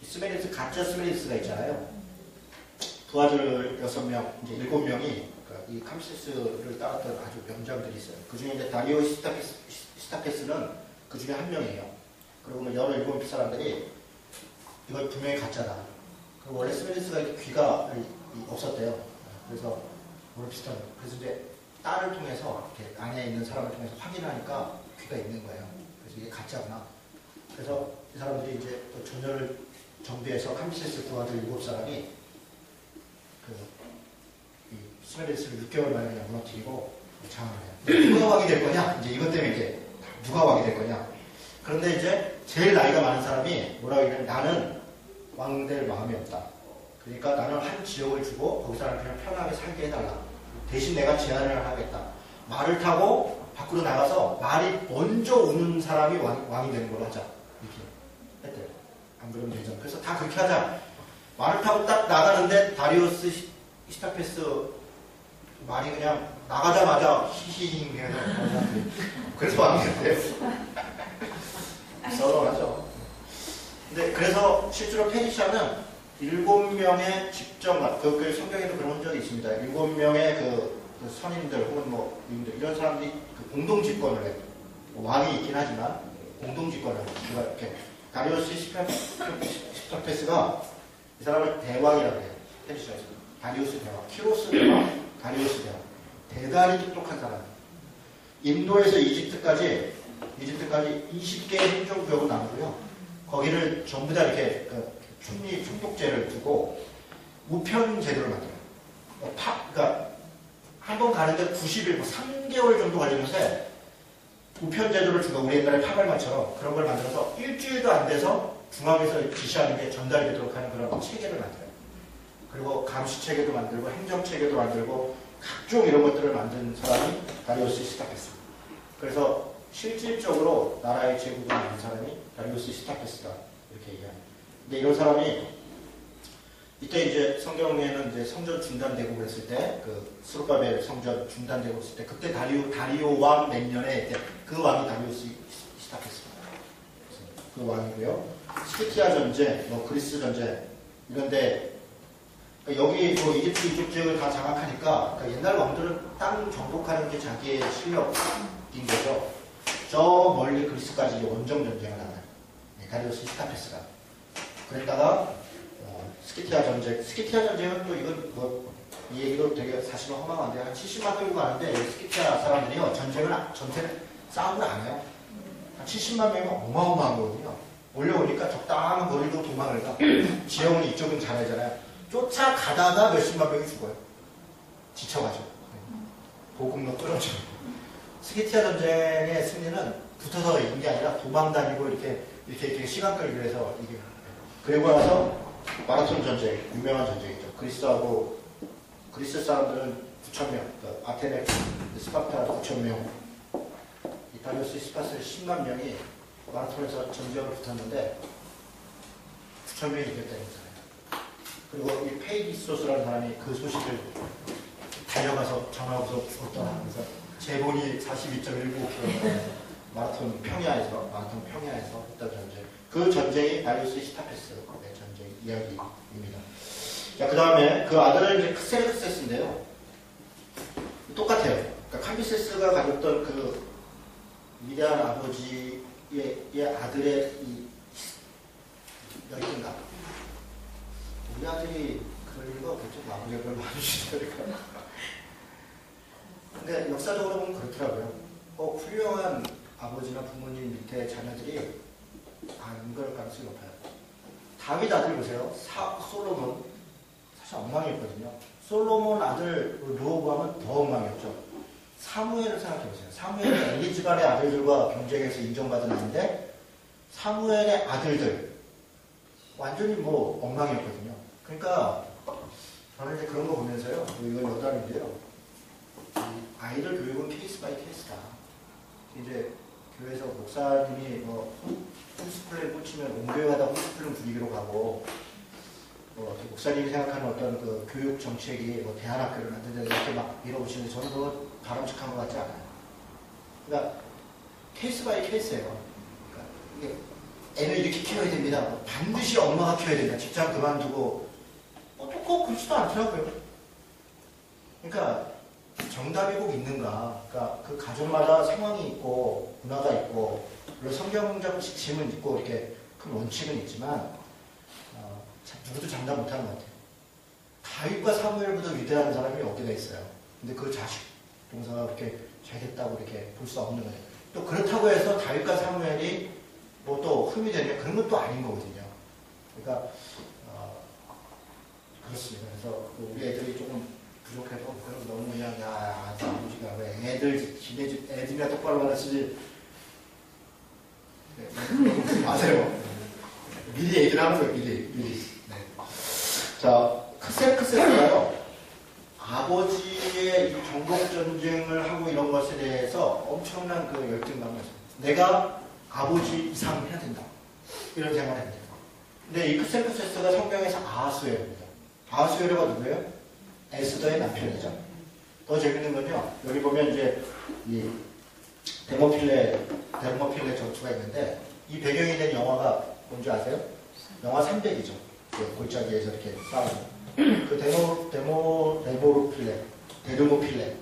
스메리스 가짜 스메리스가 있잖아요. 부하들 6명, 이제 7명이 이 캄비세스를 따랐던 아주 명장들이 있어요. 그 중에 이제 다리오 시타페스는 그 중에 한 명이에요. 그리고 뭐 여러 7 사람들이 이걸 분명히 가짜다. 그리고 원래 스메리스가 귀가 없었대요. 그래서 오늘 비슷한 거. 그래서 이제 딸을 통해서 이렇게 안에 있는 사람을 통해서 확인하니까 귀가 있는 거예요. 그래서 이게 가짜구나. 그래서 이 사람들이 이제 또 전열을 정비해서 캄비세스 부하들 7사람이 스메르디스를 6개월 만에 그냥 무너뜨리고 장악을 해요. 누가 왕이 될 거냐? 이제 이것 때문에 이제 누가 왕이 될 거냐? 그런데 이제 제일 나이가 많은 사람이 뭐라고 얘기하면 나는 왕 될 마음이 없다. 그러니까 나는 한 지역을 주고 거기서 나를 그냥 편하게 살게 해달라. 대신 내가 제안을 하겠다. 말을 타고 밖으로 나가서 말이 먼저 우는 사람이 왕이 되는 걸로 하자. 이렇게 했대요. 안 그러면 되죠. 그래서 다 그렇게 하자. 말을 타고 딱 나가는데 다리오스 시타페스 말이 그냥 나가자마자 히히히 해서 그래서 왕인데요. 썰렁하죠. 근데 그래서 실제로 페르시아는 7명의 집정관, 그 성경에도 그런 적이 있습니다. 7명의 그 선인들 혹은 뭐 이런 사람들이 그 공동 집권을 해요. 왕이 있긴 하지만 공동 집권을 해요. 이렇게 다리우스 히스타페스가 이 사람을 대왕이라고 해요. 페르시아에서 다리우스 대왕, 키로스 대왕, 다리우스 대왕. 대단히 똑똑한 사람. 인도에서 이집트까지 20개의 행정구역을 나누고요. 거기를 전부 다 이렇게 총독제를 두고 우편 제도를 만들어요. 그러니까 한 번 가는데 90일, 3개월 정도 걸리는데 우편 제도를 주고 우리 옛날에 파발마처럼 그런 걸 만들어서 일주일도 안 돼서 중앙에서 지시하는 게 전달이 되도록 하는 그런 체계를 만들어요. 그리고 감시 체계도 만들고 행정 체계도 만들고 각종 이런 것들을 만든 사람이 다리우스 히스타페스. 그래서 실질적으로 나라의 제국을 만든 사람이 다리우스 히스타페스다 이렇게 얘기합니다. 근데 이런 사람이 이때 이제 성경에는 이제 성전 중단되고 그랬을 때, 그 스룹바벨 성전 중단되고 있을 때, 그때 다리오 왕 몇 년에 그 왕이 다리우스 히스타페스입니다. 그 왕이고요. 스키티아 전쟁, 뭐 그리스 전쟁 이런데 여기 뭐 이집트 이쪽 지역을 다 장악하니까 그러니까 옛날 왕들은 땅 정복하는 게 자기의 실력인 거죠. 저 멀리 그리스까지 원정 전쟁을 하는 다리우스 히스타페스가. 그랬다가 스키티아 전쟁은 또 이건 뭐 이 얘기도 되게 사실은 허망한데 한 70만 끌고 가는데 스키티아 사람들이요 전체를 싸움을 안 해요. 한 70만 명이면 어마어마한 거거든요. 올려오니까 적당한 거리로 도망을 가. 지형은 이쪽은 잘하잖아요. 쫓아가다가 몇십만 명이 죽어요. 지쳐가지고. 보급로 떨어져. 스키티아 전쟁의 승리는 붙어서 이긴 게 아니라 도망 다니고 이렇게 시간 끌기 위해서 이게. 그리고 나서 마라톤 전쟁, 유명한 전쟁이죠. 그리스 사람들은 9,000명, 아테네, 스파르타 9,000명, 다리우스 히스타페스 10만 명이 마라톤에서 전쟁을 붙었는데 9,000명이 이겼다는 거잖아요. 그리고 이 페이디소스라는 사람이 그 소식을 달려가서 전화하고서 죽었다. 그래서 제본이 42.19km 마라톤 평야에서 했던 전쟁. 그 전쟁이 다리우스 히스타페스의 전쟁 이야기입니다. 자, 그 다음에 그 아들은 이제 크세르크세스인데요. 똑같아요. 그러니까 캄비세스가 가졌던 그 위대한 아버지의 아들의 이 열등감. 우리 아들이 그럴 리가 없겠죠. 아버지가 그걸 봐주시니까. 근데 역사적으로 보면 그렇더라고요. 훌륭한 아버지나 부모님 밑에 자녀들이 안 그럴 가능성이 높아요. 다윗 아들 보세요. 솔로몬 사실 엉망이었거든요. 솔로몬 아들 르호보암은 더 엉망이었죠. 사무엘을 생각해보세요. 사무엘은 엘리 집안의 아들들과 경쟁해서 인정받은 아이인데 사무엘의 아들들 완전히 뭐 엉망이었거든요. 그러니까 저는 이제 그런 거 보면서요. 이건 여담인데요. 아이들 교육은 케이스 바이 케이스다. 이제 교회에서 목사님이 뭐 홈스쿨에 꽂히면 온 교회마다 홈스쿨은 분위기로 가고 목사님이 생각하는 어떤 그 교육 정책이 뭐 대안학교를 만든다 이렇게 막 밀어붙이는데 저는 그거 바람직한 것 같지 않아요. 그러니까 케이스 바이 케이스예요. 그러니까 애를 이렇게 키워야 됩니다. 반드시 엄마가 키워야 된다. 직장 그만두고 꼭 그렇지도 않더라고요. 그러니까 정답이 꼭 있는가. 그러니까 그 가정마다 상황이 있고 문화가 있고 물론 성경적 지침은 있고 이렇게 큰 원칙은 있지만 누구도 장담 못하는 것 같아요. 다윗과 사무엘보다 위대한 사람이 어디가 있어요. 근데 그 자식 동사가 그렇게 잘 됐다고 이렇게 볼 수 없는 거예요. 또 그렇다고 해서 다윗과 사무엘이 뭐 또 흠이 되냐 그런 건 또 아닌 거거든요. 그러니까 그렇습니다. 그래서 우리 애들이 조금 부족해도 그럼 너무 그냥 아버지가 왜 애들 지네 집 애들이나 똑바로 가르치지. 네, 마세요. 미리 얘기를 하는 거예요. 미리. 네. 자, 크세르크세스가요. 아버지의 이 정복 전쟁을 하고 이런 것에 대해서 엄청난 그 열등감을 했어요. 내가 아버지 이상 해야 된다. 이런 생각을 합니다. 근데 이 크세르크세스가 성경에서 아하수에로입니다. 아하수에로가 누구예요? 에스더의 남편이죠. 더 재밌는 건요. 여기 보면 이제 이 데모필레 전투가 있는데 이 배경이 된 영화가 뭔지 아세요? 영화 300이죠. 골짜기에서 이렇게 싸우는. 그 데르모필레.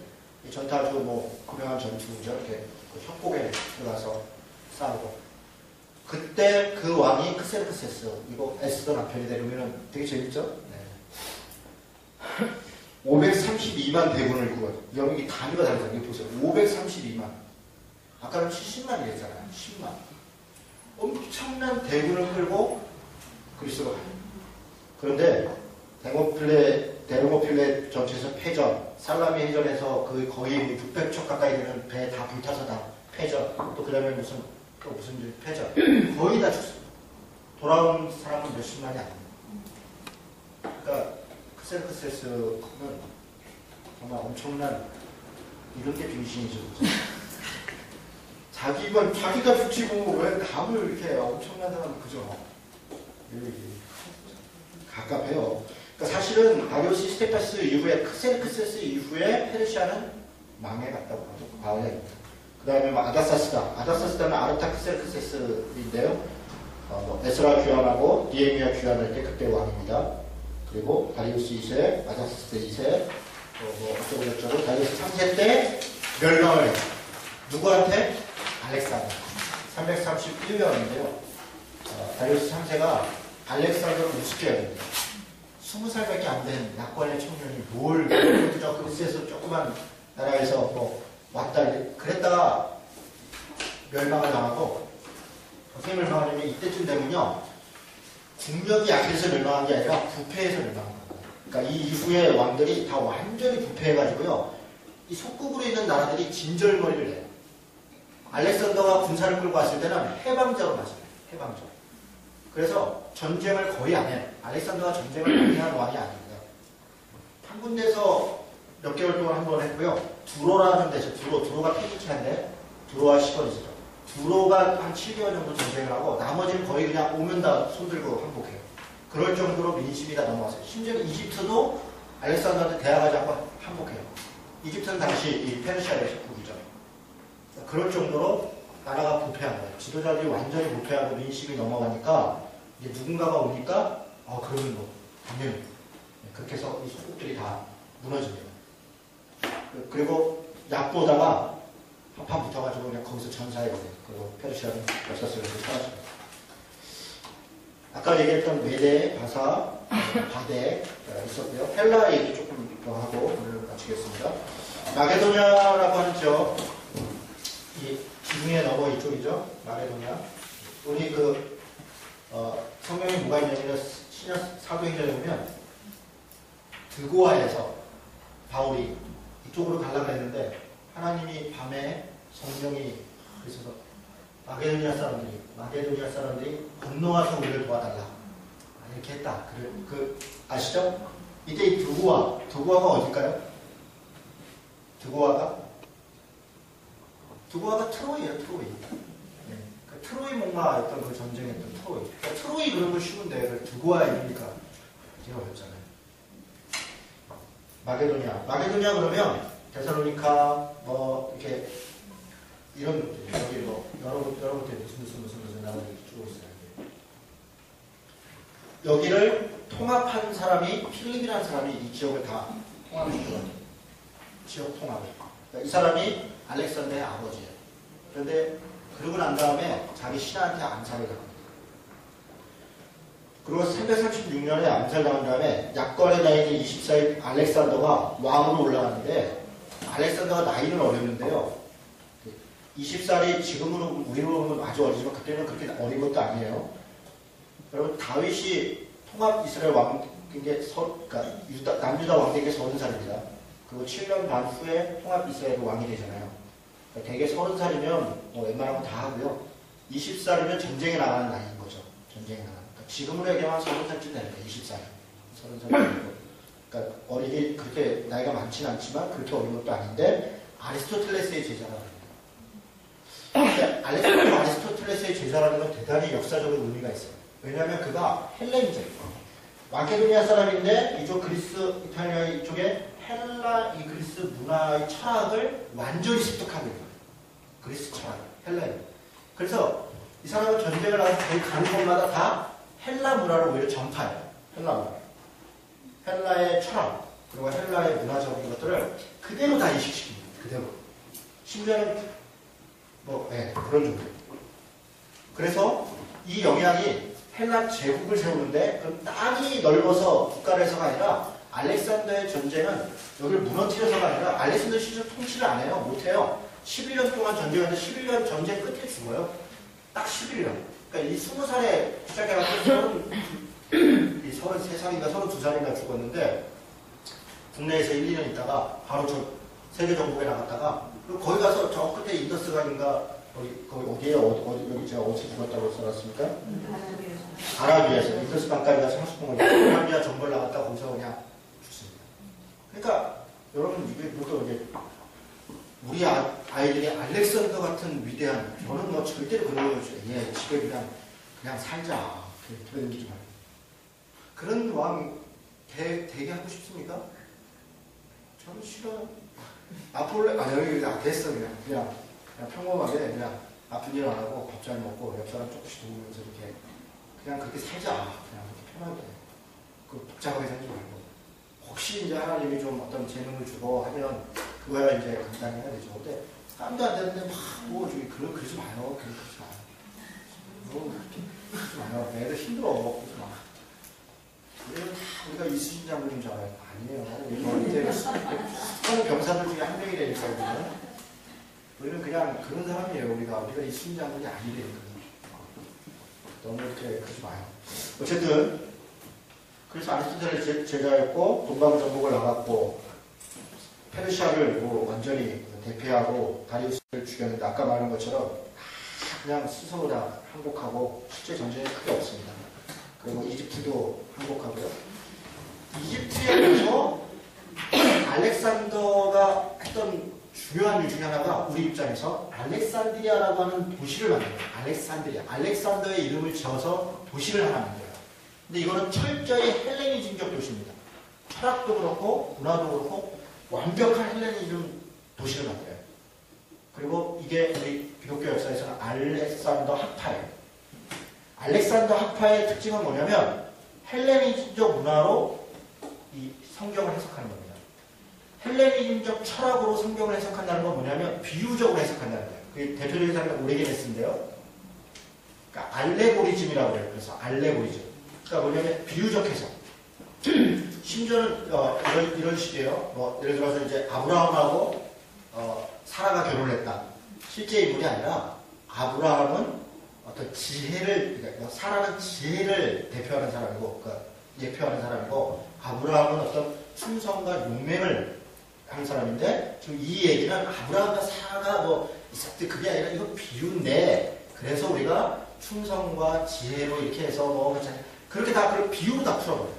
이 전투 아주 뭐 유명한 전투죠. 이렇게 그 협곡에 들어가서 싸우고. 그때 그 왕이 크세르크세스. 이거 에스더 남편이 되려면 되게 재밌죠? 네. 532만 대군을 구원. 여기 단위가 다르잖아요. 여기 보세요. 532만. 아까는 70만이랬잖아요. 10만. 엄청난 대군을 끌고 그리스로 가요. 그런데 데르모필레 전투에서 패전, 살라미 해전에서 그 거의 600척 가까이 되는 배 다 불타서 다 패전, 또 그 다음에 무슨 패전, 거의 다 죽습니다. 돌아온 사람은 몇십만이 아닙니다. 그러니까 크세르크세스는 정말 엄청난 이런 게 빙신이죠. 자기가 죽지고 왜 남을 이렇게 엄청난 사람 그죠? 갑갑해요. 그러니까 사실은 다리우스 스테파스 이후에 크세르크세스 이후에 페르시아는 망해갔다고 하죠. 바울입니다. 그 다음에 뭐 아다사스다는 아르타크세르크세스인데요. 에스라 귀환하고 니에미아 귀환할 때 그때 왕입니다. 그리고 다리우스 2세, 아다사스다 2세, 어쩌고저쩌고 다리우스 3세 때 멸망을 했죠. 누구한테? 알렉산더. 331년인데요. 다리우스 3세가 알렉산더를 우습게 해야 됩니다. 20살밖에 안 된 약관의 청년이 뭘 저 그리스에서 조그만 나라에서 뭐 왔다 그랬다가 멸망을 당하고 어떻게 멸망하냐면 이때쯤 되면요 국력이 약해서 멸망한 게 아니라 부패해서 멸망한 거예요. 그러니까 이 이후에 왕들이 다 완전히 부패해가지고요 이 속국으로 있는 나라들이 진절머리를 해요. 알렉산더가 군사를 끌고 왔을 때는 해방적으로 맞아요. 해방적. 그래서 전쟁을 거의 안 해요. 알렉산더가 전쟁을 많이 하는 왕이 아닙니다. 한 군데서 몇 개월 동안 한 번 했고요. 두로라는 데서, 두로가 페니키아인데, 두로와 시건이죠. 두로가 한 7개월 정도 전쟁을 하고, 나머지는 거의 그냥 오면 다 손들고 항복해요. 그럴 정도로 민심이 다 넘어왔어요. 심지어 이집트도 알렉산더한테 대항하지 않고 항복해요. 이집트는 당시 이 페르시아의 식국이죠. 그럴 정도로 나라가 부패한 거예요. 지도자들이 완전히 부패하고 민심이 넘어가니까 이제 누군가가 오니까 그러면 뭐 당연히 그렇게 해서 이 소국들이 다 무너집니다. 그리고 약보다가 한판 붙어가지고 그냥 거기서 전사해야 돼요. 그리고 페르시아는 역사 속에서 사라집니다. 아까 얘기했던 메데, 바사, 바데 있었고요. 헬라 얘기 조금 더 하고 오늘 마치겠습니다. 마게도냐라고 하는 지역 이 지중해 넘어 이쪽이죠. 마게도냐. 우리 성경에 뭐가 있냐면 신약 사도행전에 보면 드고아에서 바울이 이쪽으로 가려고 했는데 하나님이 밤에 성령이 그래서 마게도냐 사람들이 건너와서 우리를 도와달라 이렇게 했다. 아시죠? 이때 이 드고아가 어딜까요? 드고아가 트로이예요. 트로이. 네. 트로이 목마였던 그 전쟁했던 트로이. 그러니까 트로이 그런 거 쉬운데 드고아이니까 제가 어렵잖아요. 마게도냐 그러면 데살로니카 이렇게 이런 여기 여러 곳에 무슨 나라들이 쭉 있어요. 여기를 통합한 사람이 필립이라는 사람이 이 지역을 다 통합시켰거든요. 지역 통합을. 그러니까 이 사람이 알렉산더의 아버지예요. 그런데 그러고 난 다음에 자기 신하한테 암살을 당합니다. 그리고 336년에 암살당한 다음에 약관의 나이는 24일 알렉산더가 왕으로 올라갔는데 알렉산더가 나이는 어렸는데요. 20살이 지금으로 우리로 보면 아주 어리지만 그때는 그렇게 어린 것도 아니에요. 여러분 다윗이 통합 이스라엘 왕 그러니까 남유다 왕 된 게 30살입니다. 그리고 7년 반 후에 통합 이스라엘 왕이 되잖아요. 그러니까 대개 30살이면 웬만하면 다 하고요. 20살이면 전쟁에 나가는 나이인 거죠. 전쟁에 나가는. 그러니까 지금으로 얘기하면 30살쯤 되니까 20살. 30살. 그러니까 어리게 그렇게 나이가 많지는 않지만 그렇게 어린 것도 아닌데 아리스토텔레스의 제자라고 합니다. 아리스토텔레스의 제자라는 건 대단히 역사적인 의미가 있어요. 왜냐하면 그가 헬레니즘, 마케도니아 사람인데 이쪽 그리스, 이탈리아 이쪽에 헬라 이 그리스 문화의 철학을 완전히 습득하고 있는 거예요. 그리스 철학, 헬라인. 그래서 이 사람은 전쟁을 하고 가는 곳마다 다 헬라 문화를 오히려 전파해요. 헬라 문화. 헬라의 철학, 그리고 헬라의 문화적인 것들을 그대로 다 인식시킵니다. 그대로. 심지어는 그런 정도. 그래서 이 영향이 헬라 제국을 세우는데 그 땅이 넓어서 국가를 해서가 아니라 알렉산더의 전쟁은 여기를 무너뜨려서가 아니라 알렉산더 실제로 통치를 안 해요. 못해요. 11년 동안 전쟁하는데 11년 전쟁 끝에 죽어요. 딱 11년. 그러니까 이 20살에 시작해가지고 33살인가 32살인가 죽었는데 국내에서 1, 2년 있다가 바로 저 세계 정복에 나갔다가 그리고 거기 가서 저 끝에 인더스강인가 거기 어디에 여기 제가 어디서 죽었다고 써놨습니까? 아라비아에서 인더스강까지 가서 상수공을 아라비아 정벌 나갔다가 거기서 그냥 죽습니다. 그러니까 여러분 이게 이게 우리 아이들이 알렉산더 같은 위대한 저는 뭐 절대로 그런 거죠. 집에 그냥 살자 그런 게 좀 그런 왕 되게 하고 싶습니까? 저는 싫어요. 여기 됐어 그냥 평범하게 그냥 아픈 일 안 하고 밥 잘 먹고 옆 사람 조금씩 도우면서 이렇게 그냥 그렇게 살자. 그냥 그렇게 편하게 복잡하게 살지 말고 혹시 이제 하나님이 좀 어떤 재능을 주고 하면 그거야 이제 간단히 해야 되죠. 근데 깜도 안 되는데 저기 그러지 마요. 그러지 마요. 그러지 마요. 애들 힘들어. 그러지 마. 우리가 이수진 장군인 줄 알아요. 아니에요. 이제 수많은 병사들 중에 한 명이라니까요. 우리는 그냥 그런 사람이에요. 우리가 이수진 장군이 아니래요. 너무 이렇게 그러지 마요. 어쨌든 그래서 아리스토텔의 제자였고 동방 정복을 나갔고 페르시아를 완전히 대패하고 다리우스를 죽였는데 아까 말한 것처럼 그냥 스스로 다 항복하고 실제 전쟁이 크게 없습니다. 그리고 이집트도 항복하고요. 이집트에서 알렉산더가 했던 중요한 일 중에 하나가 우리 입장에서 알렉산드리아라고 하는 도시를 만들어요. 알렉산더의 이름을 지어서 도시를 하나 만들어요. 근데 이거는 철저히 헬레니즘적 도시입니다. 철학도 그렇고 문화도 그렇고 완벽한 헬레니즘 도시를 만들어요. 그리고 이게 우리 기독교 역사에서는 알렉산더 학파예요. 알렉산더 학파의 특징은 뭐냐면 헬레니즘적 문화로 이 성경을 해석하는 겁니다. 헬레니즘적 철학으로 성경을 해석한다는 건 뭐냐면 비유적으로 해석한다는 거예요. 그게 대표적인 사람이 오리게네스인데요. 그러니까 알레고리즘이라고 해요. 그래서 알레고리즘. 그러니까 뭐냐면 비유적 해석. 심지어는 이런 식이에요. 예를 들어서 이제 아브라함하고 사라가 결혼했다. 실제 인물이 아니라 아브라함은 어떤 지혜를, 그러니까 사라는 지혜를 대표하는 사람이고, 그러니까 예표하는 사람이고, 아브라함은 어떤 충성과 용맹을 하는 사람인데, 지금 이 얘기는 아브라함과 사라가 있을 때 그게 아니라 이거 비유인데, 그래서 우리가 충성과 지혜로 이렇게 해서 그렇게 다 비유로 다 풀어버려요.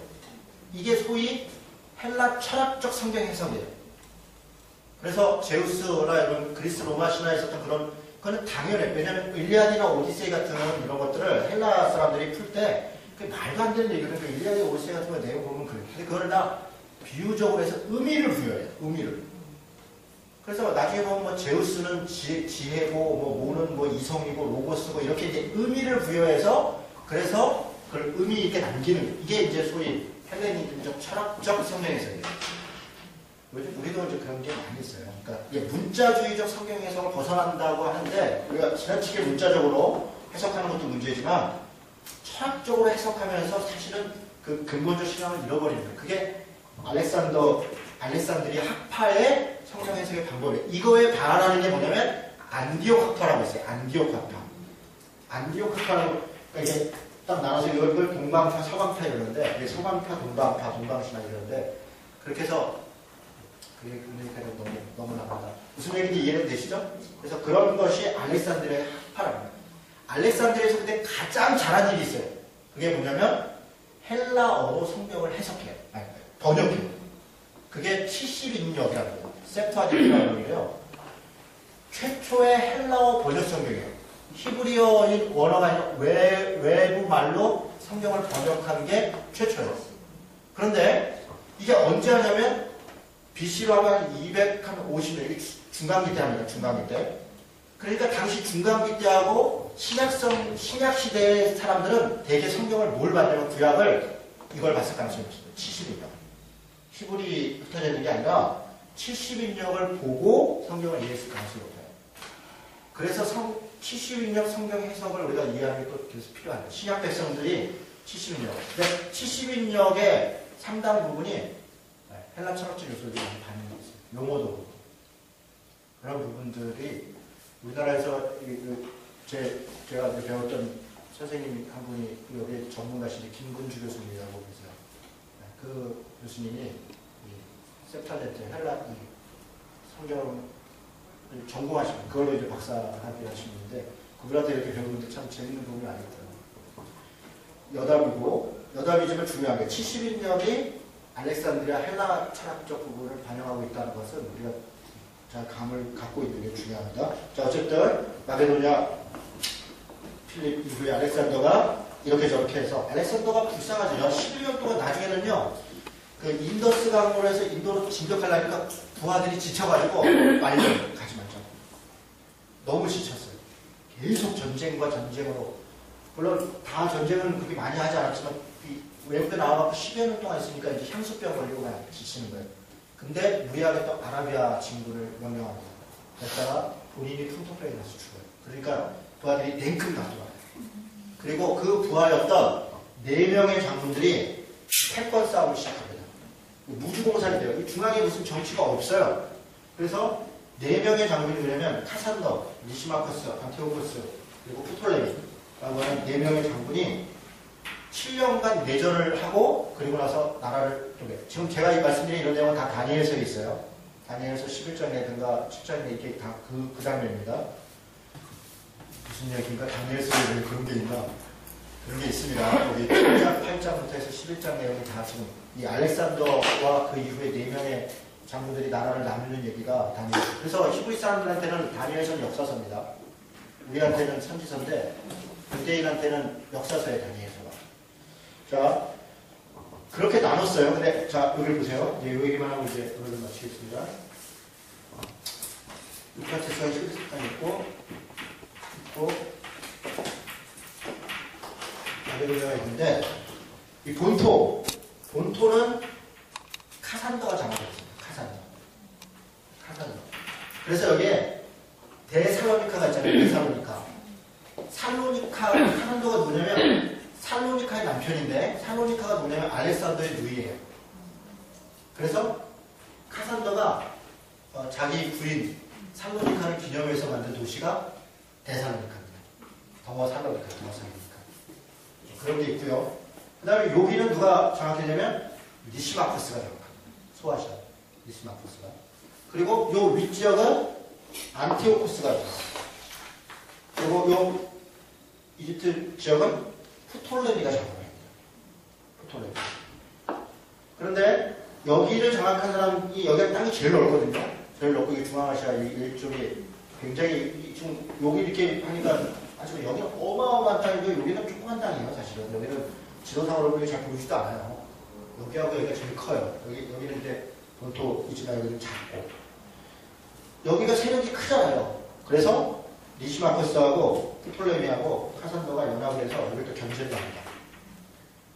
이게 소위 헬라 철학적 성경 해석이에요. 그래서 제우스나 이런 그리스 로마 신화에 있었던 그거는 당연해. 왜냐하면 일리아드나 오디세이 같은 이런 것들을 헬라 사람들이 풀 때 말도 안 되는 얘기를 그러니까 일리아드, 오디세이 같은 거 내용 보면 그래. 근데 그거를 다 비유적으로 해서 의미를 부여해요. 의미를. 그래서 나중에 보면 제우스는 지혜고 모는 이성이고 로고스고 이렇게 이제 의미를 부여해서 그래서 그걸 의미 있게 남기는 이게 이제 소위 헬레니즘적 철학적 성경 해석이에요. 우리도 이제 그런 게 많이 있어요. 그러니까 이게 문자주의적 성경 해석을 벗어난다고 하는데 우리가 지나치게 문자적으로 해석하는 것도 문제지만 철학적으로 해석하면서 사실은 그 근본적 신앙을 잃어버리는 거예요. 그게 알렉산드리아 학파의 성경 해석의 방법이에요. 이거에 반하는 게 뭐냐면 안디옥 학파라고 있어요. 안디옥 학파. 안디옥 학파는 그러니까 이게 딱 나눠서 이걸 동방파, 서방파 이러는데 서방파, 동방파, 동방신화 이러는데 그렇게 해서 그게 너무 나간다. 무슨 얘기인지 이해는 되시죠? 그래서 그런 것이 알렉산드리아 학파랍니다. 알렉산드리아에서 그때 가장 잘한 일이 있어요. 그게 뭐냐면 헬라어로 성경을 해석해요. 번역해요. 그게 70인역이라는 거예요. 세프아디라는 거예요. 최초의 헬라어 번역 성경이에요. 히브리어인 원어가 아니라 외부 말로 성경을 번역한 게 최초예요. 그런데 이게 언제 하냐면 BC로 하면 250년 중간기 때 합니다. 중간기 때. 그러니까 당시 중간기 때하고 신약 시대의 사람들은 대개 성경을 뭘 봤냐면 구약을 이걸 봤을 가능성이 있습니다. 70인력. 히브리 흩어져 있는 게 아니라 70인력을 보고 성경을 이해했을 가능성이 높아요. 그래서 70인력 성경 해석을 우리가 이해하는 게 또 계속 필요합니다. 신약 백성들이 70인력. 근데 70인력의 상당 부분이 헬라 철학적 요소들이 많이 반영되어 있어요. 용어도 그렇고. 그런 부분들이 우리나라에서 제가 배웠던 선생님 한 분이 여기 전문가신데 김근주 교수님이라고 계세요. 그 교수님이 세프타젠트 헬라 성경을 전공하시고 그걸로 이제 박사학위 하신 분인데 그분한테 이렇게 배우는데 참 재밌는 부분이 많이 있더라고요. 여담이지만 중요한 게 70인력이 알렉산드리아 헬라 철학적 부분을 반영하고 있다는 것은 우리가 잘 감을 갖고 있는 게 중요합니다. 자, 어쨌든 마게도냐 필립 이후에 알렉산더가 이렇게 저렇게 해서 알렉산더가 불쌍하죠. 11년 동안 나중에는요 그 인더스 강으로 해서 인도로 진격하려니까 부하들이 지쳐가지고 빨리 가지 말자. 너무 지쳤어요. 계속 전쟁과 전쟁으로. 물론 다 전쟁은 그렇게 많이 하지 않았지만 외국에 나와서 10여 년 동안 있으니까 이제 향수병 걸리고 그냥 지치는 거예요. 근데 무리하게 또 아라비아 진군을 명령합니다. 그랬다가 본인이 풍토병이 나서 죽어요. 그러니까 부하들이 냉큼 놔둬요. 그리고 그 부하였던 4명의 장군들이 패권 싸움을 시작합니다. 무주공산이 돼요. 이 중앙에 무슨 정치가 없어요. 그래서 4명의 장군이 뭐냐면 카산더, 리시마커스, 안티오코스, 그리고 프톨레미라고 하는 4명의 장군이 7년간 내전을 하고 그리고 나서 나라를 지금 제가 말씀드린 이런 내용은 다 다니엘서에 있어요. 다니엘서 11장이라든가 7장에 이렇게 다 그 장면입니다. 무슨 얘기인가? 다니엘서에 왜 그런 게 있나? 그런 게 있습니다. 여기 8장부터 해서 11장 내용이 다 지금 이 알렉산더와 그 이후에 4명의 장군들이 나라를 나누는 얘기가 다니엘. 그래서 히브리 사람들한테는 다니엘서는 역사서입니다. 우리한테는 선지서인데 유대인한테는 역사서예요. 다니엘서가. 자, 그렇게 나눴어요. 근데 자, 여기 보세요. 이제 이 얘기만 하고 이제 오늘 마치겠습니다. 유카테스가 11장 있고 바벨로니아가 있는데 이 본토는 카산더가 장악했습니다. 카산더. 그래서 여기에 데살로니카가 있잖아요. 데살로니카. 카산더가 누구냐면 살로니카의 남편인데 살로니카가 누구냐면 알렉산더의 누이예요. 그래서 카산더가 자기 부인 살로니카를 기념해서 만든 도시가 데살로니카입니다. 동어 살로니카. 그런 게 있고요. 그 다음에 여기는 누가 장악했냐면 리시마코스가 장악합니다. 소아시아 리시마코스가. 그리고 요 윗지역은 안티오코스가 장악합니다. 그리고 요 이집트 지역은 프톨레미가 장악합니다. 프톨레미. 그런데 여기를 장악한 사람이 여기가 땅이 제일 넓거든요. 제일 넓고 이 중앙아시아 이쪽이 굉장히 지금 여기 이렇게 하니까 아주 여기는 어마어마한 땅이고 여기는 조그만 땅이에요. 사실은 여기는 지도상으로 보기 잘 보이지도 않아요. 여기하고 여기가 제일 커요. 여기는 이제 본토이지만 여기는 작고 여기가 세력이 크잖아요. 그래서 리시마코스하고 프톨레미하고 카산더가 연합을 해서 여기 또 견제를 합니다.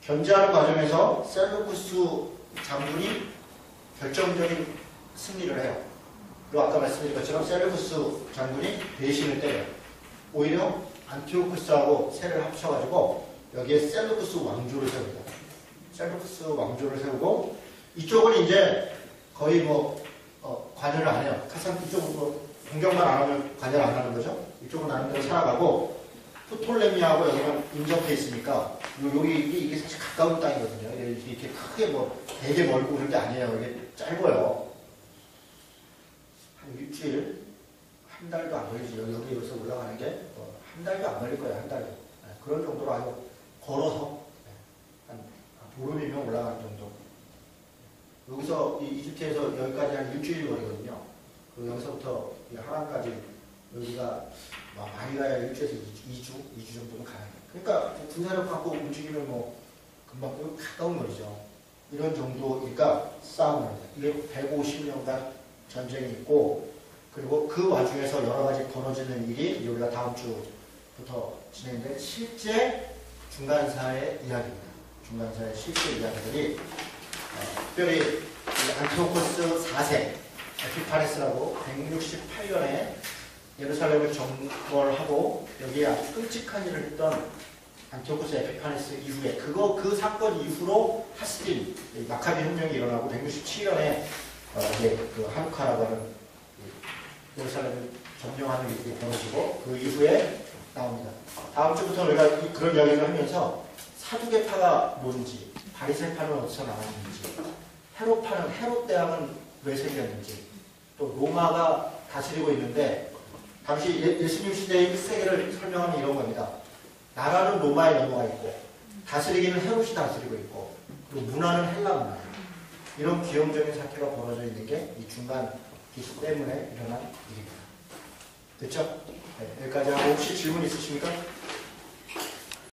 견제하는 과정에서 셀루쿠스 장군이 결정적인 승리를 해요. 그리고 아까 말씀드린 것처럼 셀루쿠스 장군이 배신을 때려요. 오히려 안티오코스하고 세를 합쳐가지고 여기에 셀루쿠스 왕조를 세웁니다. 셀루쿠스 왕조를 세우고 이쪽은 이제 거의 관여를 안 해요. 카산 이쪽은 공격만 안 하면 관여를 안 하는 거죠. 이쪽은 나름대로 살아가고 프톨레미하고 여기는 인접해 있으니까 이게 사실 가까운 땅이거든요. 이렇게 크게 되게 멀고 그런 게 아니에요. 이게 짧아요. 한 일주일, 한 달도 안 걸리지. 여기서 올라가는 게 한 달도 안 걸릴 거예요. 한 달도. 그런 정도로 아주 걸어서 한 보름이면 올라가는 정도. 여기서 이집트에서 여기까지 한 일주일 거리거든요. 그리고 여기서부터 하란까지 여기가 많이 가야 일주에서 2주 정도는 가요. 그러니까 군사력 갖고 움직이면 금방 가까운 거리죠. 이런 정도니까 싸움을 합니다. 이게 150년간 전쟁이 있고 그리고 그 와중에서 여러 가지 벌어지는 일이 우리가 다음 주부터 진행된 실제 중간사의 이야기입니다. 중간사의 실제 이야기들이 특별히 안티오코스 4세 에피파네스라고 168년에 예루살렘을 점거하고 여기에 아주 끔찍한 일을 했던 안티오코스 에피파네스 이후에 그 사건 이후로 하스딘 마카비 혁명이 일어나고 167년에 그 하누카라고 하는 예루살렘을 점령하는 일이 벌어지고 그 이후에 나옵니다. 다음 주부터 우리가 그런 이야기를 하면서 사두개파가 뭔지, 바리새파는 어디서 나왔는지, 헤롯파는 헤롯 대왕은 왜 생겼는지, 또 로마가 다스리고 있는데 당시 예수님 시대의 1세기를 설명하면 이런 겁니다. 나라는 로마에 넘어가 있고 다스리기는 헤롯이 다스리고 있고 그리고 문화는 헬라 문화예요. 이런 기형적인 사태가 벌어져 있는 게 이 중간 기수 때문에 일어난 일입니다. 됐죠? 네, 여기까지 하고 혹시 질문 있으십니까?